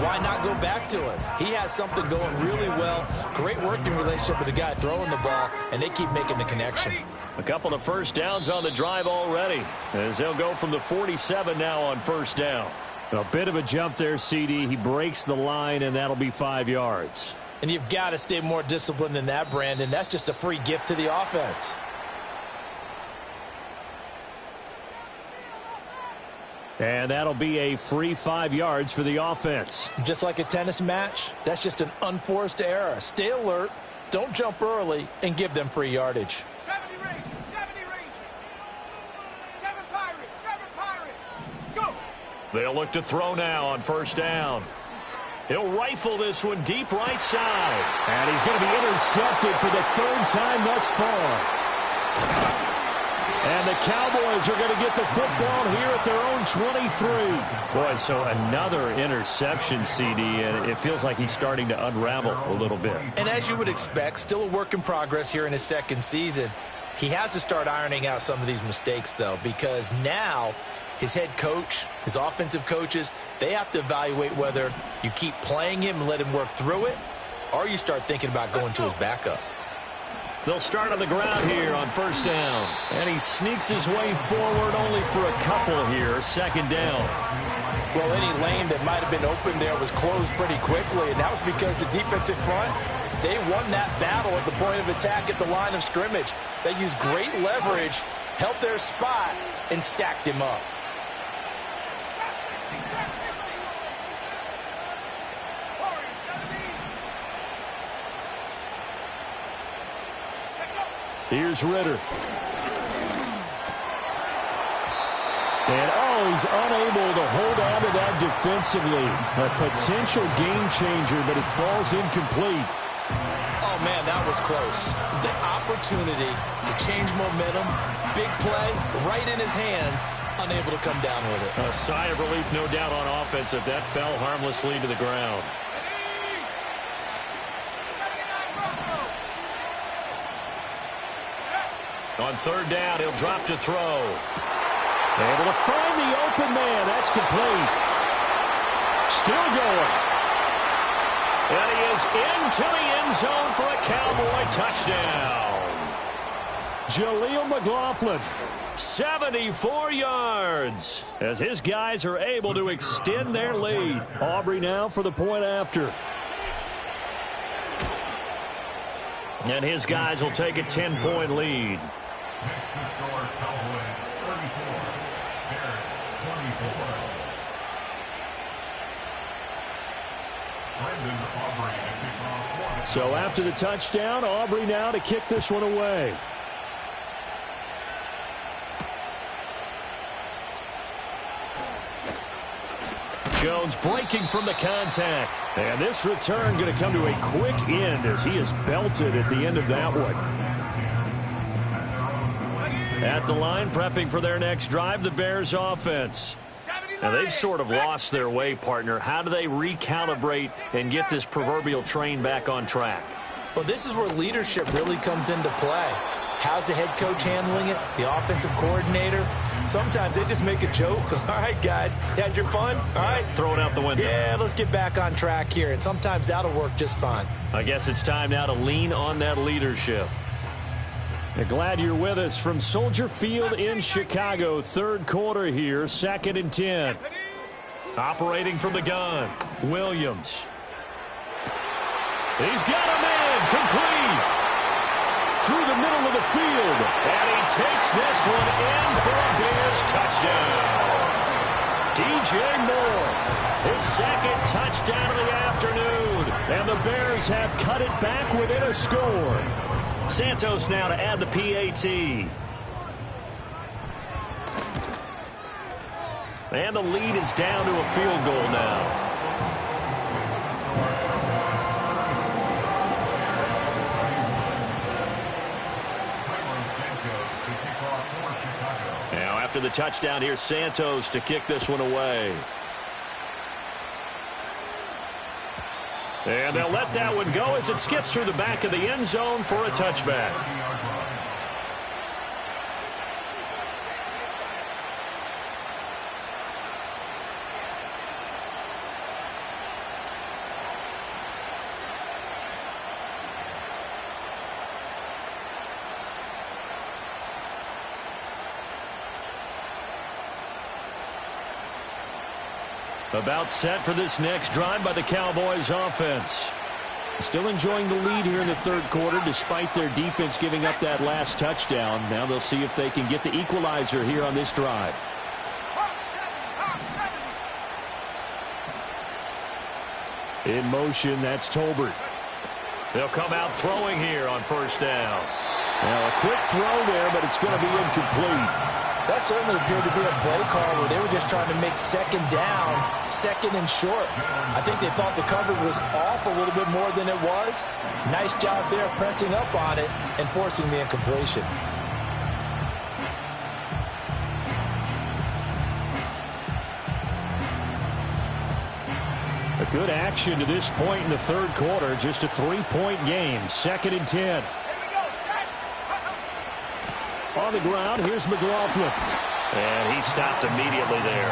why not go back to him? He has something going really well. Great working relationship with the guy throwing the ball, and they keep making the connection. A couple of first downs on the drive already as they'll go from the 47 now on first down. A bit of a jump there, CD. He breaks the line, and that'll be 5 yards. And you've got to stay more disciplined than that, Brandon. That's just a free gift to the offense. And that'll be a free 5 yards for the offense. Just like a tennis match, that's just an unforced error. Stay alert, don't jump early, and give them free yardage. 70 Rangers, 70 Rangers. 7 Pirates, 7 Pirates. Go! They'll look to throw now on first down. He'll rifle this one deep right side. And he's going to be intercepted for the 3rd time thus far. And the Cowboys are going to get the football here at their own 23. Boy, so another interception, CD, and it feels like he's starting to unravel a little bit. And as you would expect, still a work in progress here in his 2nd season. He has to start ironing out some of these mistakes, though, because now his head coach, his offensive coaches, they have to evaluate whether you keep playing him and let him work through it, or you start thinking about going to his backup. They'll start on the ground here on first down. And he sneaks his way forward only for a couple here, 2nd down. Well, any lane that might have been open there was closed pretty quickly, and that was because the defensive front, they won that battle at the point of attack at the line of scrimmage. They used great leverage, held their spot, and stacked him up. Here's Ritter. And, he's unable to hold on to that defensively. A potential game changer, but it falls incomplete. Oh, man, that was close. The opportunity to change momentum, big play, right in his hands, unable to come down with it. A sigh of relief, no doubt, on offense if that fell harmlessly to the ground. On 3rd down, he'll drop to throw. Able to find the open man. That's complete. Still going. And he is into the end zone for a Cowboy touchdown. Jaleel McLaughlin. 74 yards as his guys are able to extend their lead. Aubrey now for the point after. And his guys will take a 10-point lead. So after the touchdown, Aubrey now to kick this one away. Jones breaking from the contact. And this return going to come to a quick end as he is belted at the end of that one. At the line, prepping for their next drive, the Bears offense. Now, they've sort of lost their way, partner. How do they recalibrate and get this proverbial train back on track? Well, this is where leadership really comes into play. How's the head coach handling it? The offensive coordinator? Sometimes they just make a joke. All right, guys, you had your fun? All right. Throw it out the window. Yeah, let's get back on track here. And sometimes that'll work just fine. I guess it's time now to lean on that leadership. Glad you're with us from Soldier Field in Chicago. Third quarter here, 2nd and 10. Operating from the gun, Williams. He's got a man complete through the middle of the field. And he takes this one in for a Bears touchdown. DJ Moore, his second touchdown of the afternoon. And the Bears have cut it back within a score. Santos now to add the PAT. And the lead is down to a field goal now. Now after the touchdown, here's Santos to kick this one away. And they'll let that one go as it skips through the back of the end zone for a touchback. About set for this next drive by the Cowboys offense. Still enjoying the lead here in the third quarter despite their defense giving up that last touchdown. Now they'll see if they can get the equalizer here on this drive. In motion, that's Tolbert. They'll come out throwing here on first down. Now a quick throw there, but it's going to be incomplete. That certainly appeared to be a play call where they were just trying to make second down, second and short. I think they thought the coverage was off a little bit more than it was. Nice job there pressing up on it and forcing the incompletion. A good action to this point in the third quarter. Just a 3-point game. 2nd and 10. On the ground, here's McLaughlin. And he stopped immediately there.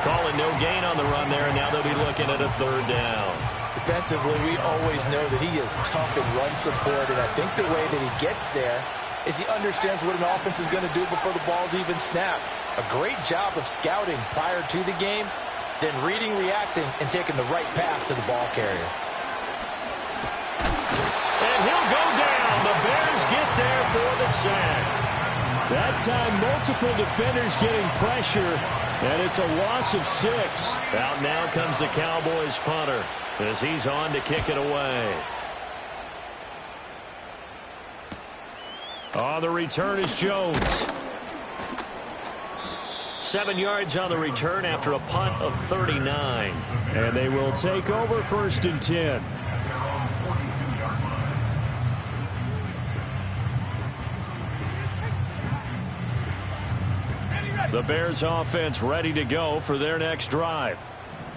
Calling no gain on the run there, and now they'll be looking at a third down. Defensively, we always know that he is tough in run support, and I think the way that he gets there is he understands what an offense is going to do before the ball's even snapped. A great job of scouting prior to the game, then reading, reacting, and taking the right path to the ball carrier. And he'll go down. The Bears get there for the sack. That time, multiple defenders getting pressure, and it's a loss of 6. Out now comes the Cowboys punter as he's on to kick it away. On the return is Jones. 7 yards on the return after a punt of 39. And they will take over 1st and 10. The Bears offense ready to go for their next drive.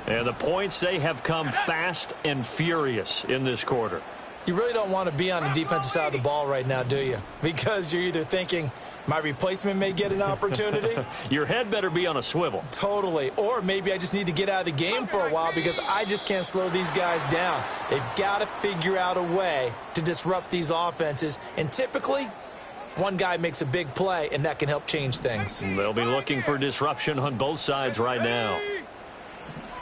And the points, they have come fast and furious in this quarter. You really don't want to be on the defensive side of the ball right now, do you? Because you're either thinking, my replacement may get an opportunity. Your head better be on a swivel. Totally. Or maybe I just need to get out of the game for a while because I just can't slow these guys down. They've got to figure out a way to disrupt these offenses. And typically, one guy makes a big play, and that can help change things. They'll be looking for disruption on both sides right now.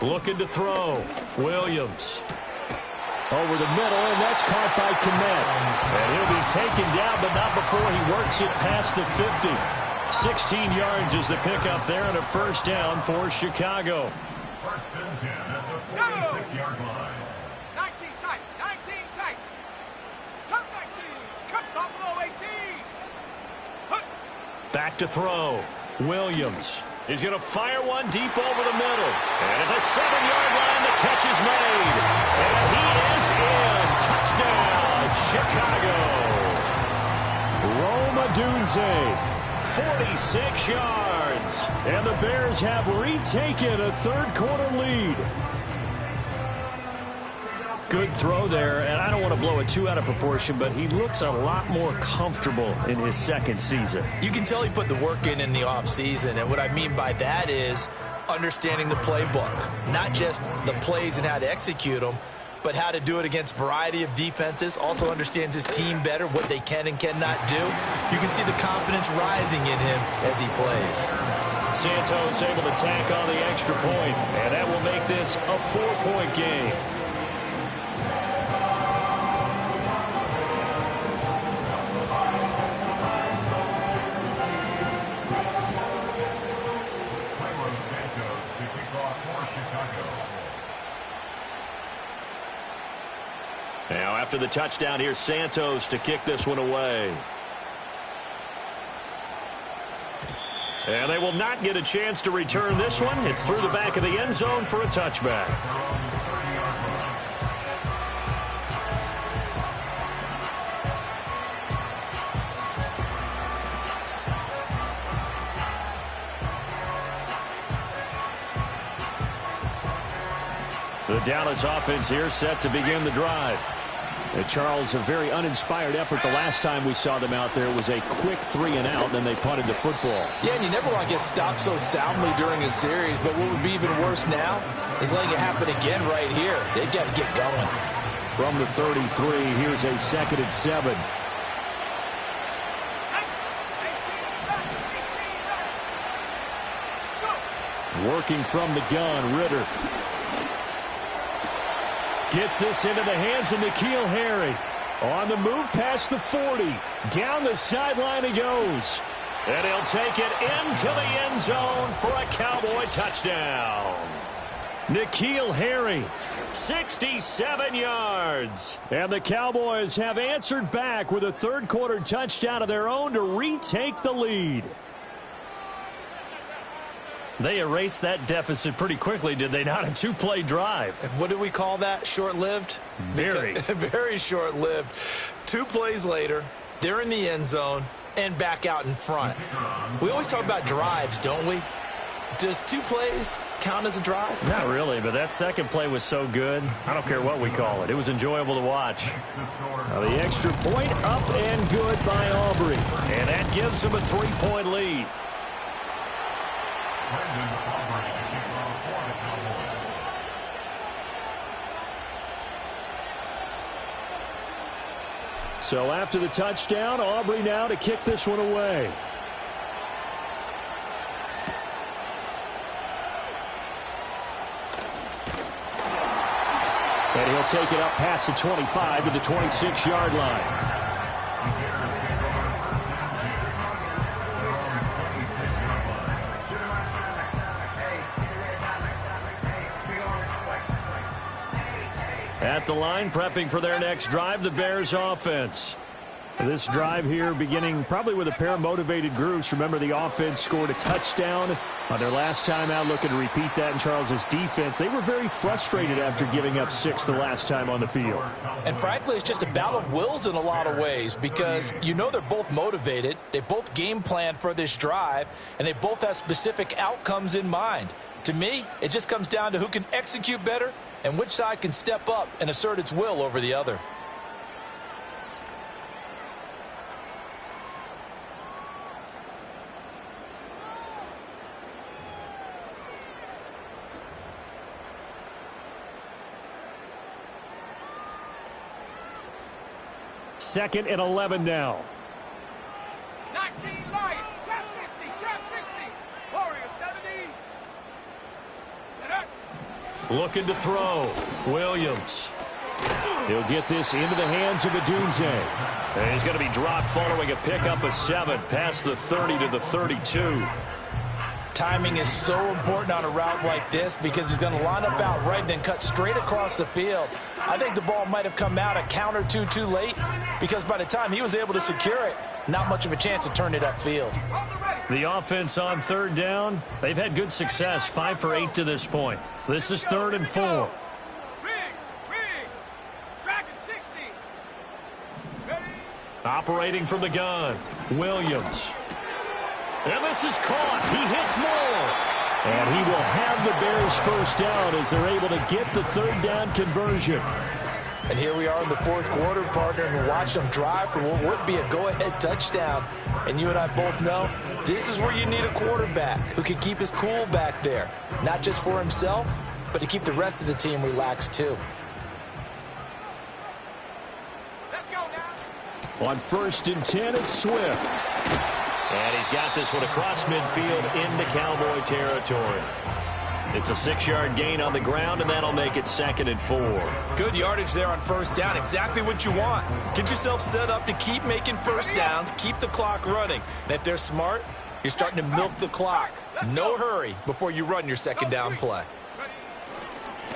Looking to throw. Williams. Over the middle, and that's caught by Kmet. And he'll be taken down, but not before he works it past the 50. 16 yards is the pickup there and a first down for Chicago. First and 10 at the 46-yard line. 19 tight. 19 tight. Cut 19. Cut Buffalo 18. Cut. Back to throw. Williams is going to fire one deep over the middle. And at the 7-yard line, the catch is made. And he is in. Touchdown, Chicago. Rome Odunze, 46 yards. And the Bears have retaken a third-quarter lead. Good throw there, and I don't want to blow it too out of proportion, but he looks a lot more comfortable in his second season. You can tell he put the work in the offseason, and what I mean by that is understanding the playbook. Not just the plays and how to execute them, but how to do it against a variety of defenses. Also understands his team better, what they can and cannot do. You can see the confidence rising in him as he plays. Santos able to tack on the extra point, and that will make this a 4-point game. Now, after the touchdown, here's Santos to kick this one away. And they will not get a chance to return this one. It's through the back of the end zone for a touchback. The Dallas offense here set to begin the drive. Charles, a very uninspired effort the last time we saw them out there was a quick 3-and-out, then they punted the football. Yeah, and you never want to get stopped so soundly during a series, but what would be even worse now is letting it happen again right here. They've got to get going. From the 33, here's a 2nd and 7. Working from the gun, Ritter. Gets this into the hands of N'Keal Harry. On the move past the 40. Down the sideline he goes. And he'll take it into the end zone for a Cowboy touchdown. N'Keal Harry, 67 yards. And the Cowboys have answered back with a third-quarter touchdown of their own to retake the lead. They erased that deficit pretty quickly, did they not? A 2-play drive. What do we call that? Short-lived? Very. Very short-lived. 2 plays later, they're in the end zone and back out in front. We always talk about drives, don't we? Does 2 plays count as a drive? Not really, but that second play was so good. I don't care what we call it. It was enjoyable to watch. Now the extra point up and good by Aubrey. And that gives them a 3-point lead. So after the touchdown, Aubrey now to kick this one away. And he'll take it up past the 25 to the 26-yard line. At the line, prepping for their next drive, the Bears offense. This drive here beginning probably with a pair of motivated groups. Remember, the offense scored a touchdown on their last time out, looking to repeat that in Charles's defense. They were very frustrated after giving up 6 the last time on the field. And frankly, it's just a battle of wills in a lot of ways because you know they're both motivated. They both game planned for this drive, and they both have specific outcomes in mind. To me, it just comes down to who can execute better and which side can step up and assert its will over the other. Second and 11 now. 19 Lions. Trap 60. Trap 60. Warrior 70. Looking to throw. Williams. He'll get this into the hands of Adunze. And he's going to be dropped following a pickup of 7 past the 30 to the 32. Timing is so important on a route like this because he's going to line up out right and then cut straight across the field. I think the ball might have come out a count or two too late because by the time he was able to secure it, not much of a chance to turn it upfield. The offense on 3rd down, they've had good success, 5 for 8 to this point. This is 3rd and 4. Operating from the gun, Williams. And this is caught. He hits more. And he will have the Bears first down as they're able to get the 3rd down conversion. And here we are in the 4th quarter, partner, and we're watching them drive for what would be a go-ahead touchdown. And you and I both know this is where you need a quarterback who can keep his cool back there, not just for himself, but to keep the rest of the team relaxed too. Let's go now. On 1st and 10, it's Swift. And he's got this one across midfield into Cowboy territory. It's a 6-yard gain on the ground, and that'll make it 2nd and 4. Good yardage there on 1st down. Exactly what you want. Get yourself set up to keep making 1st downs, keep the clock running. And if they're smart, you're starting to milk the clock. No hurry before you run your 2nd down play.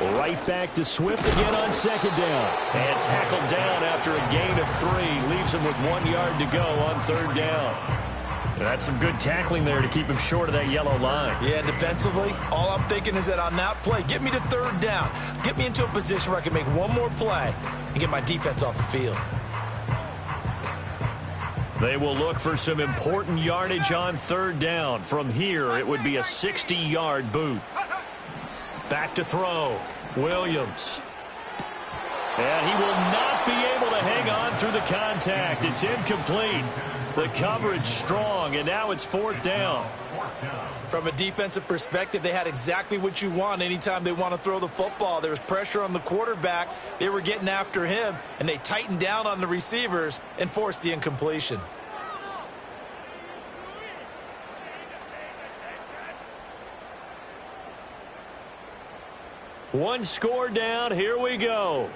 Right back to Swift again on 2nd down. And tackled down after a gain of 3. Leaves him with 1 yard to go on 3rd down. That's some good tackling there to keep him short of that yellow line. Yeah, defensively, all I'm thinking is that on that play, get me to 3rd down. Get me into a position where I can make one more play and get my defense off the field. They will look for some important yardage on 3rd down. From here, it would be a 60-yard boot. Back to throw. Williams. And he will not be able to hang on through the contact. It's incomplete. The coverage strong, and now it's 4th down. From a defensive perspective, they had exactly what you want anytime they want to throw the football. There was pressure on the quarterback. They were getting after him, and they tightened down on the receivers and forced the incompletion. One score down. Here we go.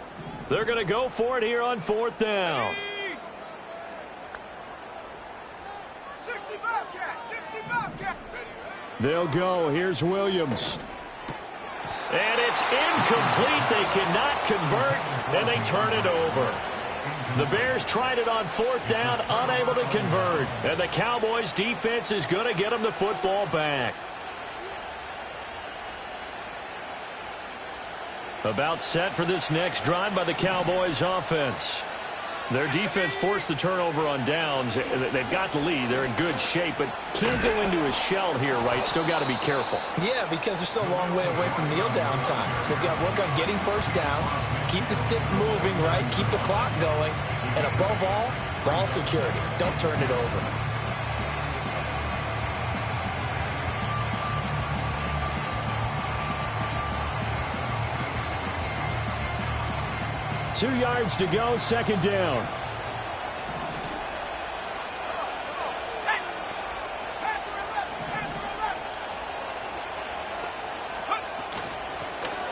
They're going to go for it here on 4th down. 65 cat. They'll go. Here's Williams. And it's incomplete. They cannot convert, and they turn it over. The Bears tried it on 4th down, unable to convert. And the Cowboys' defense is going to get them the football back. About set for this next drive by the Cowboys offense. Their defense forced the turnover on downs. They've got the lead. They're in good shape, but can't go into a shell here, right? Still got to be careful. Yeah, because they're still a long way away from kneel down time. So they've got to work on getting 1st downs, keep the sticks moving, right? Keep the clock going. And above all, ball security. Don't turn it over. Two yards to go, 2nd down.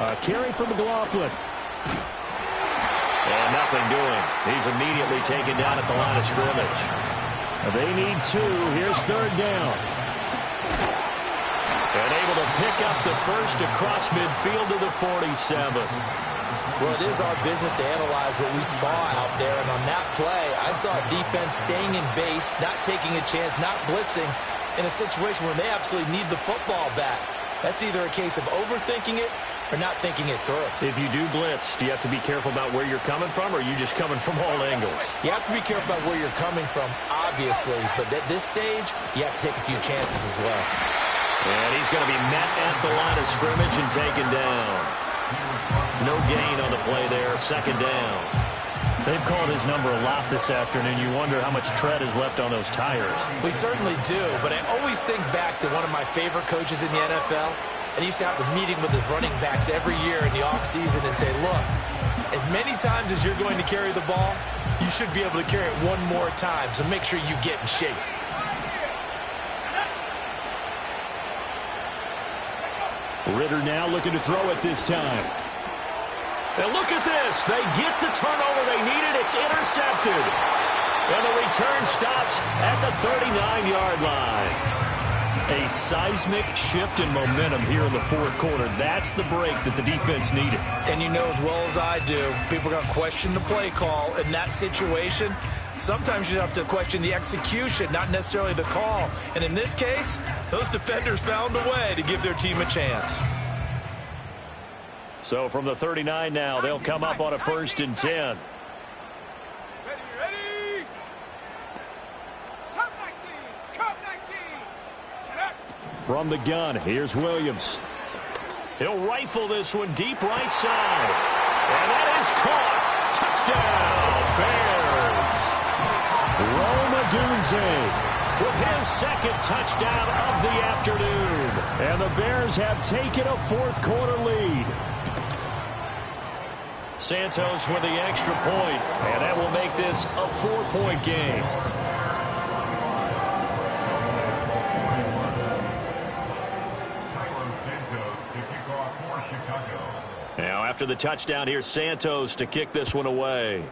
A carry from McLaughlin. And nothing doing. He's immediately taken down at the line of scrimmage. They need 2. Here's 3rd down. And able to pick up the first across midfield to the 47. Well, it is our business to analyze what we saw out there. And on that play, I saw a defense staying in base, not taking a chance, not blitzing in a situation where they absolutely need the football back. That's either a case of overthinking it or not thinking it through. If you do blitz, do you have to be careful about where you're coming from, or are you just coming from all angles? You have to be careful about where you're coming from, obviously. But at this stage, you have to take a few chances as well. And he's going to be met at the line of scrimmage and taken down. No gain on the play there, 2nd down. They've called his number a lot this afternoon. You wonder how much tread is left on those tires. We certainly do, but I always think back to one of my favorite coaches in the NFL. And he used to have a meeting with his running backs every year in the offseason and say, look, as many times as you're going to carry the ball, you should be able to carry it one more time, so make sure you get in shape. Ritter now looking to throw it this time. And look at this. They get the turnover they needed. It's intercepted. And the return stops at the 39-yard line. A seismic shift in momentum here in the fourth quarter. That's the break that the defense needed. And you know as well as I do, people are going to question the play call in that situation. Sometimes you have to question the execution, not necessarily the call. And in this case, those defenders found a way to give their team a chance. So from the 39 now, they'll come up on a 1st and 10. Ready? Cut 19. Cut 19. From the gun, here's Williams. He'll rifle this one deep right side. And that is caught. Touchdown, Bears. Rome Odunze with his second touchdown of the afternoon. And the Bears have taken a fourth quarter lead. Santos with the extra point, and that will make this a 4-point game. Now after the touchdown, here's Santos to kick this one away.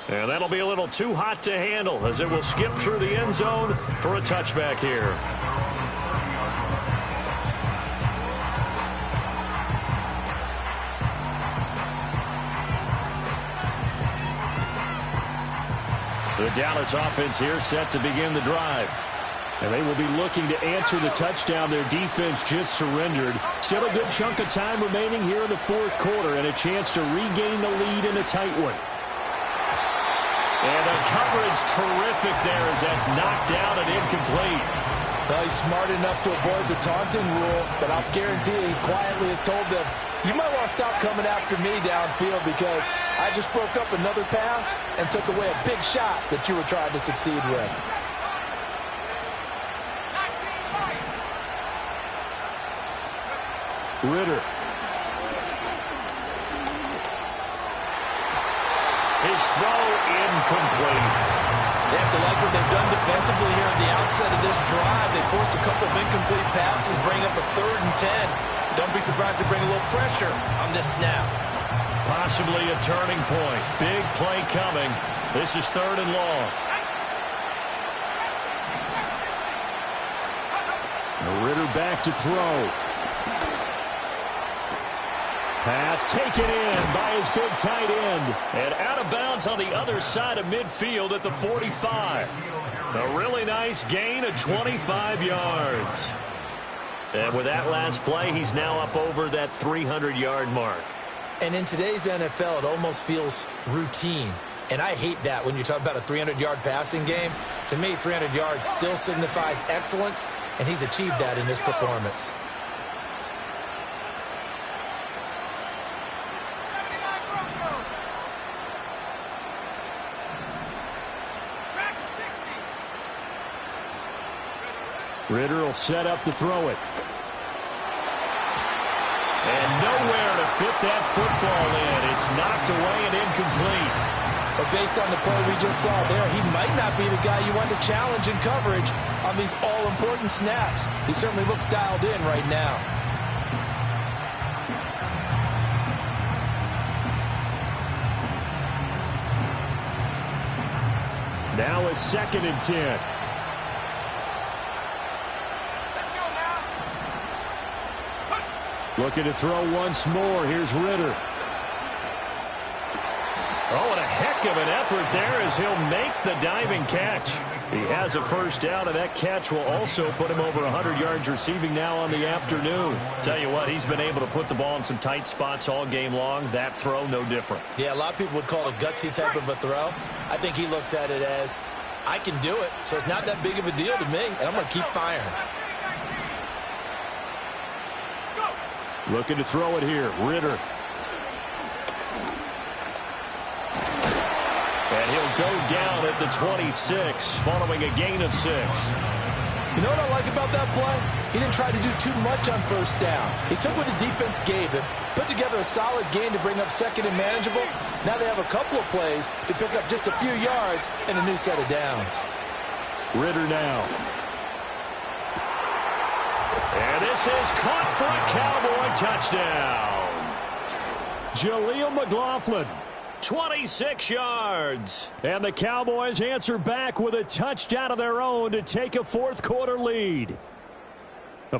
And that'll be a little too hot to handle as it will skip through the end zone for a touchback here. The Dallas offense here set to begin the drive. And they will be looking to answer the touchdown their defense just surrendered. Still a good chunk of time remaining here in the fourth quarter and a chance to regain the lead in a tight one. And the coverage terrific there as that's knocked down and incomplete. Well, he's smart enough to avoid the taunting rule, but I'll guarantee he quietly has told them, you might want to stop coming after me downfield because I just broke up another pass and took away a big shot that you were trying to succeed with. Ritter. His throw incomplete. They have to like what they've done defensively here at the outset of this drive. They forced a couple of incomplete passes, bring up a 3rd and 10. Don't be surprised to bring a little pressure on this snap. Possibly a turning point. Big play coming. This is 3rd and long. Ritter back to throw. Pass taken in by his big tight end. And out of bounds on the other side of midfield at the 45. A really nice gain of 25 yards. And with that last play, he's now up over that 300-yard mark. And in today's NFL, it almost feels routine. And I hate that when you talk about a 300-yard passing game. To me, 300 yards still signifies excellence, and he's achieved that in his performance. Ritter will set up to throw it. And nowhere to fit that football in. It's knocked away and incomplete. But based on the play we just saw there, he might not be the guy you want to challenge in coverage on these all-important snaps. He certainly looks dialed in right now. Now it's 2nd and 10. Looking to throw once more. Here's Ritter. Oh, and a heck of an effort there as he'll make the diving catch. He has a first down, and that catch will also put him over 100 yards receiving now on the afternoon. Tell you what, he's been able to put the ball in some tight spots all game long. That throw, no different. Yeah, a lot of people would call it a gutsy type of a throw. I think he looks at it as, I can do it, so it's not that big of a deal to me, and I'm going to keep firing. Looking to throw it here, Ritter. And he'll go down at the 26, following a gain of 6. You know what I like about that play? He didn't try to do too much on first down. He took what the defense gave him, put together a solid gain to bring up 2nd and manageable. Now they have a couple of plays to pick up just a few yards and a new set of downs. Ritter now. And this is caught for a Cowboy touchdown. Jaleel McLaughlin, 26 yards. And the Cowboys answer back with a touchdown of their own to take a fourth-quarter lead.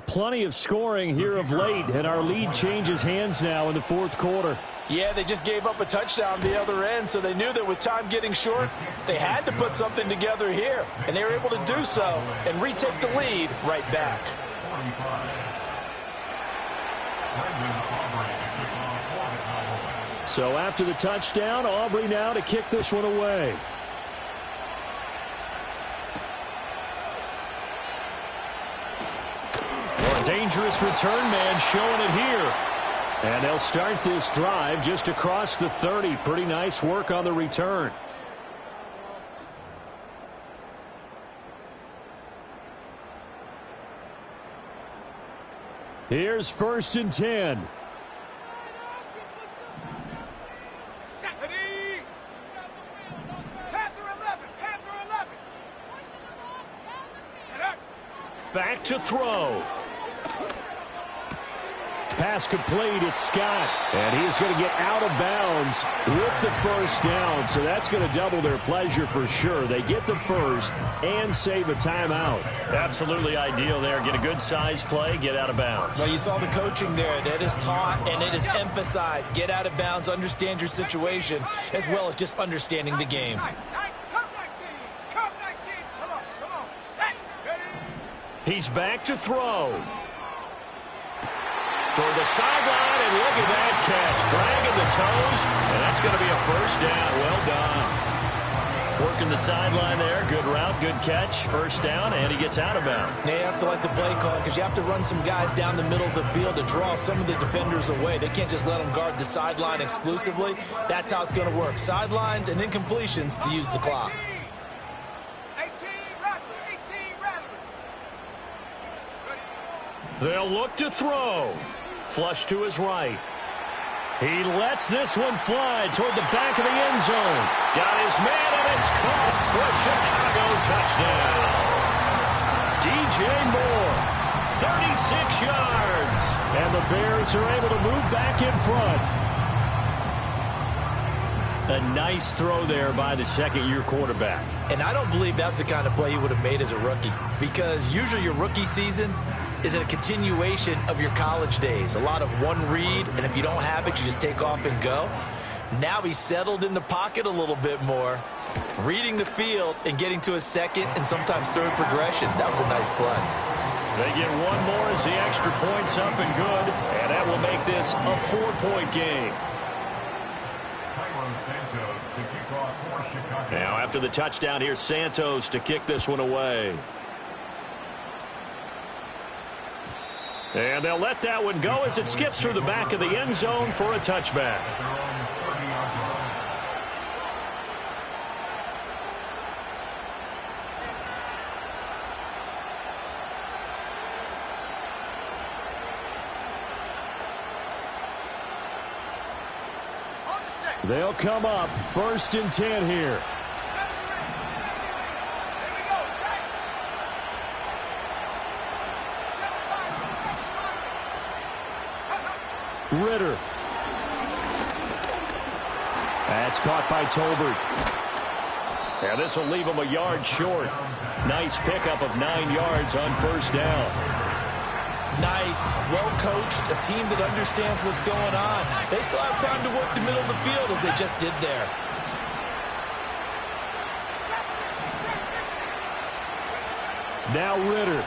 Plenty of scoring here of late, and our lead changes hands now in the fourth quarter. Yeah, they just gave up a touchdown the other end, so they knew that with time getting short, they had to put something together here, and they were able to do so and retake the lead right back. So after the touchdown, Aubrey now to kick this one away. Dangerous return man showing it here. And they'll start this drive just across the 30. Pretty nice work on the return. Here's 1st and 10. Back to throw. Pass complete, it's Scott. And he's going to get out of bounds with the first down. So that's going to double their pleasure for sure. They get the first and save a timeout. Absolutely ideal there. Get a good size play, get out of bounds. Well, you saw the coaching there. That is taught and it is emphasized. Get out of bounds, understand your situation, as well as just understanding the game. He's back to throw. Toward the sideline, and look at that catch. Dragging the toes, and that's going to be a first down. Well done. Working the sideline there. Good route, good catch. First down, and he gets out of bounds. They have to like the play call because you have to run some guys down the middle of the field to draw some of the defenders away. They can't just let them guard the sideline exclusively. That's how it's going to work. Sidelines and incompletions to use the clock. They'll look to throw. Flush to his right. He lets this one fly toward the back of the end zone. Got his man, and it's caught for a Chicago touchdown. DJ Moore, 36 yards. And the Bears are able to move back in front. A nice throw there by the second-year quarterback. And I don't believe that was the kind of play he would have made as a rookie, because usually your rookie season is a continuation of your college days. A lot of one read, and if you don't have it, you just take off and go. Now he's settled in the pocket a little bit more, reading the field and getting to a second and sometimes third progression. That was a nice play. They get one more as the extra point's up and good, and that will make this a 4-point game. Now after the touchdown, here's Santos to kick this one away. And they'll let that one go as it skips through the back of the end zone for a touchback. They'll come up 1st and 10 here. Ritter. That's caught by Tolbert. Yeah, this will leave him a yard short. Nice pickup of 9 yards on first down. Nice, well-coached, a team that understands what's going on. They still have time to work the middle of the field as they just did there. Now Ritter.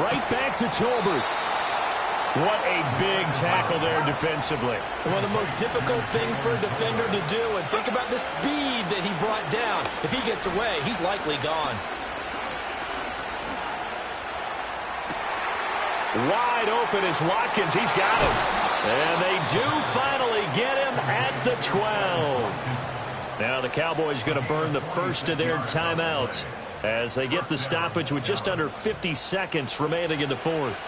Right back to Tolbert. What a big tackle there defensively. One of the most difficult things for a defender to do, and think about the speed that he brought down. If he gets away, he's likely gone. Wide open is Watkins. He's got him. And they do finally get him at the 12. Now the Cowboys going to burn the first of their timeouts as they get the stoppage with just under 50 seconds remaining in the fourth.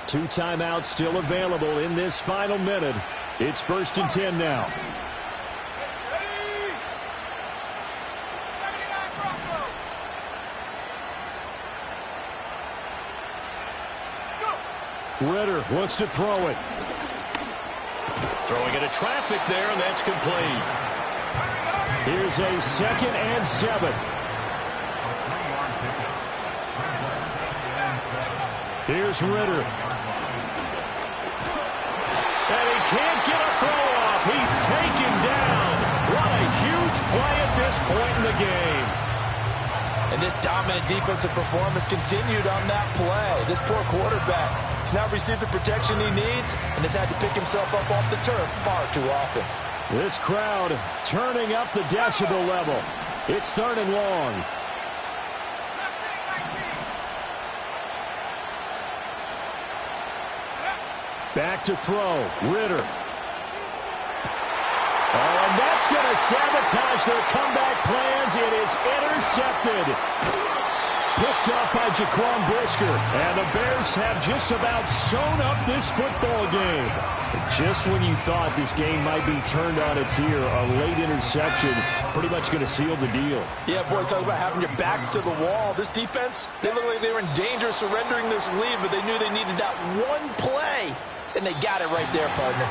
2 timeouts still available in this final minute. It's 1st and 10 now. Ritter wants to throw it. Throwing into traffic there, and that's complete. Here's a 2nd and 7. Here's Ritter. And he can't get a throw off. He's taken down. What a huge play at this point in the game. And this dominant defensive performance continued on that play. This poor quarterback has not received the protection he needs and has had to pick himself up off the turf far too often. This crowd turning up the decibel level. It's 3rd and long. Back to throw. Ritter. Oh, and that's going to sabotage their comeback plans. It is intercepted. Picked up by Jaquan Brisker. And the Bears have just about sewn up this football game. Just when you thought this game might be turned on its ear, a late interception pretty much going to seal the deal. Yeah, boy, talk about having your backs to the wall. This defense, they look like they were in danger of surrendering this lead, but they knew they needed that one play, and they got it right there, partner.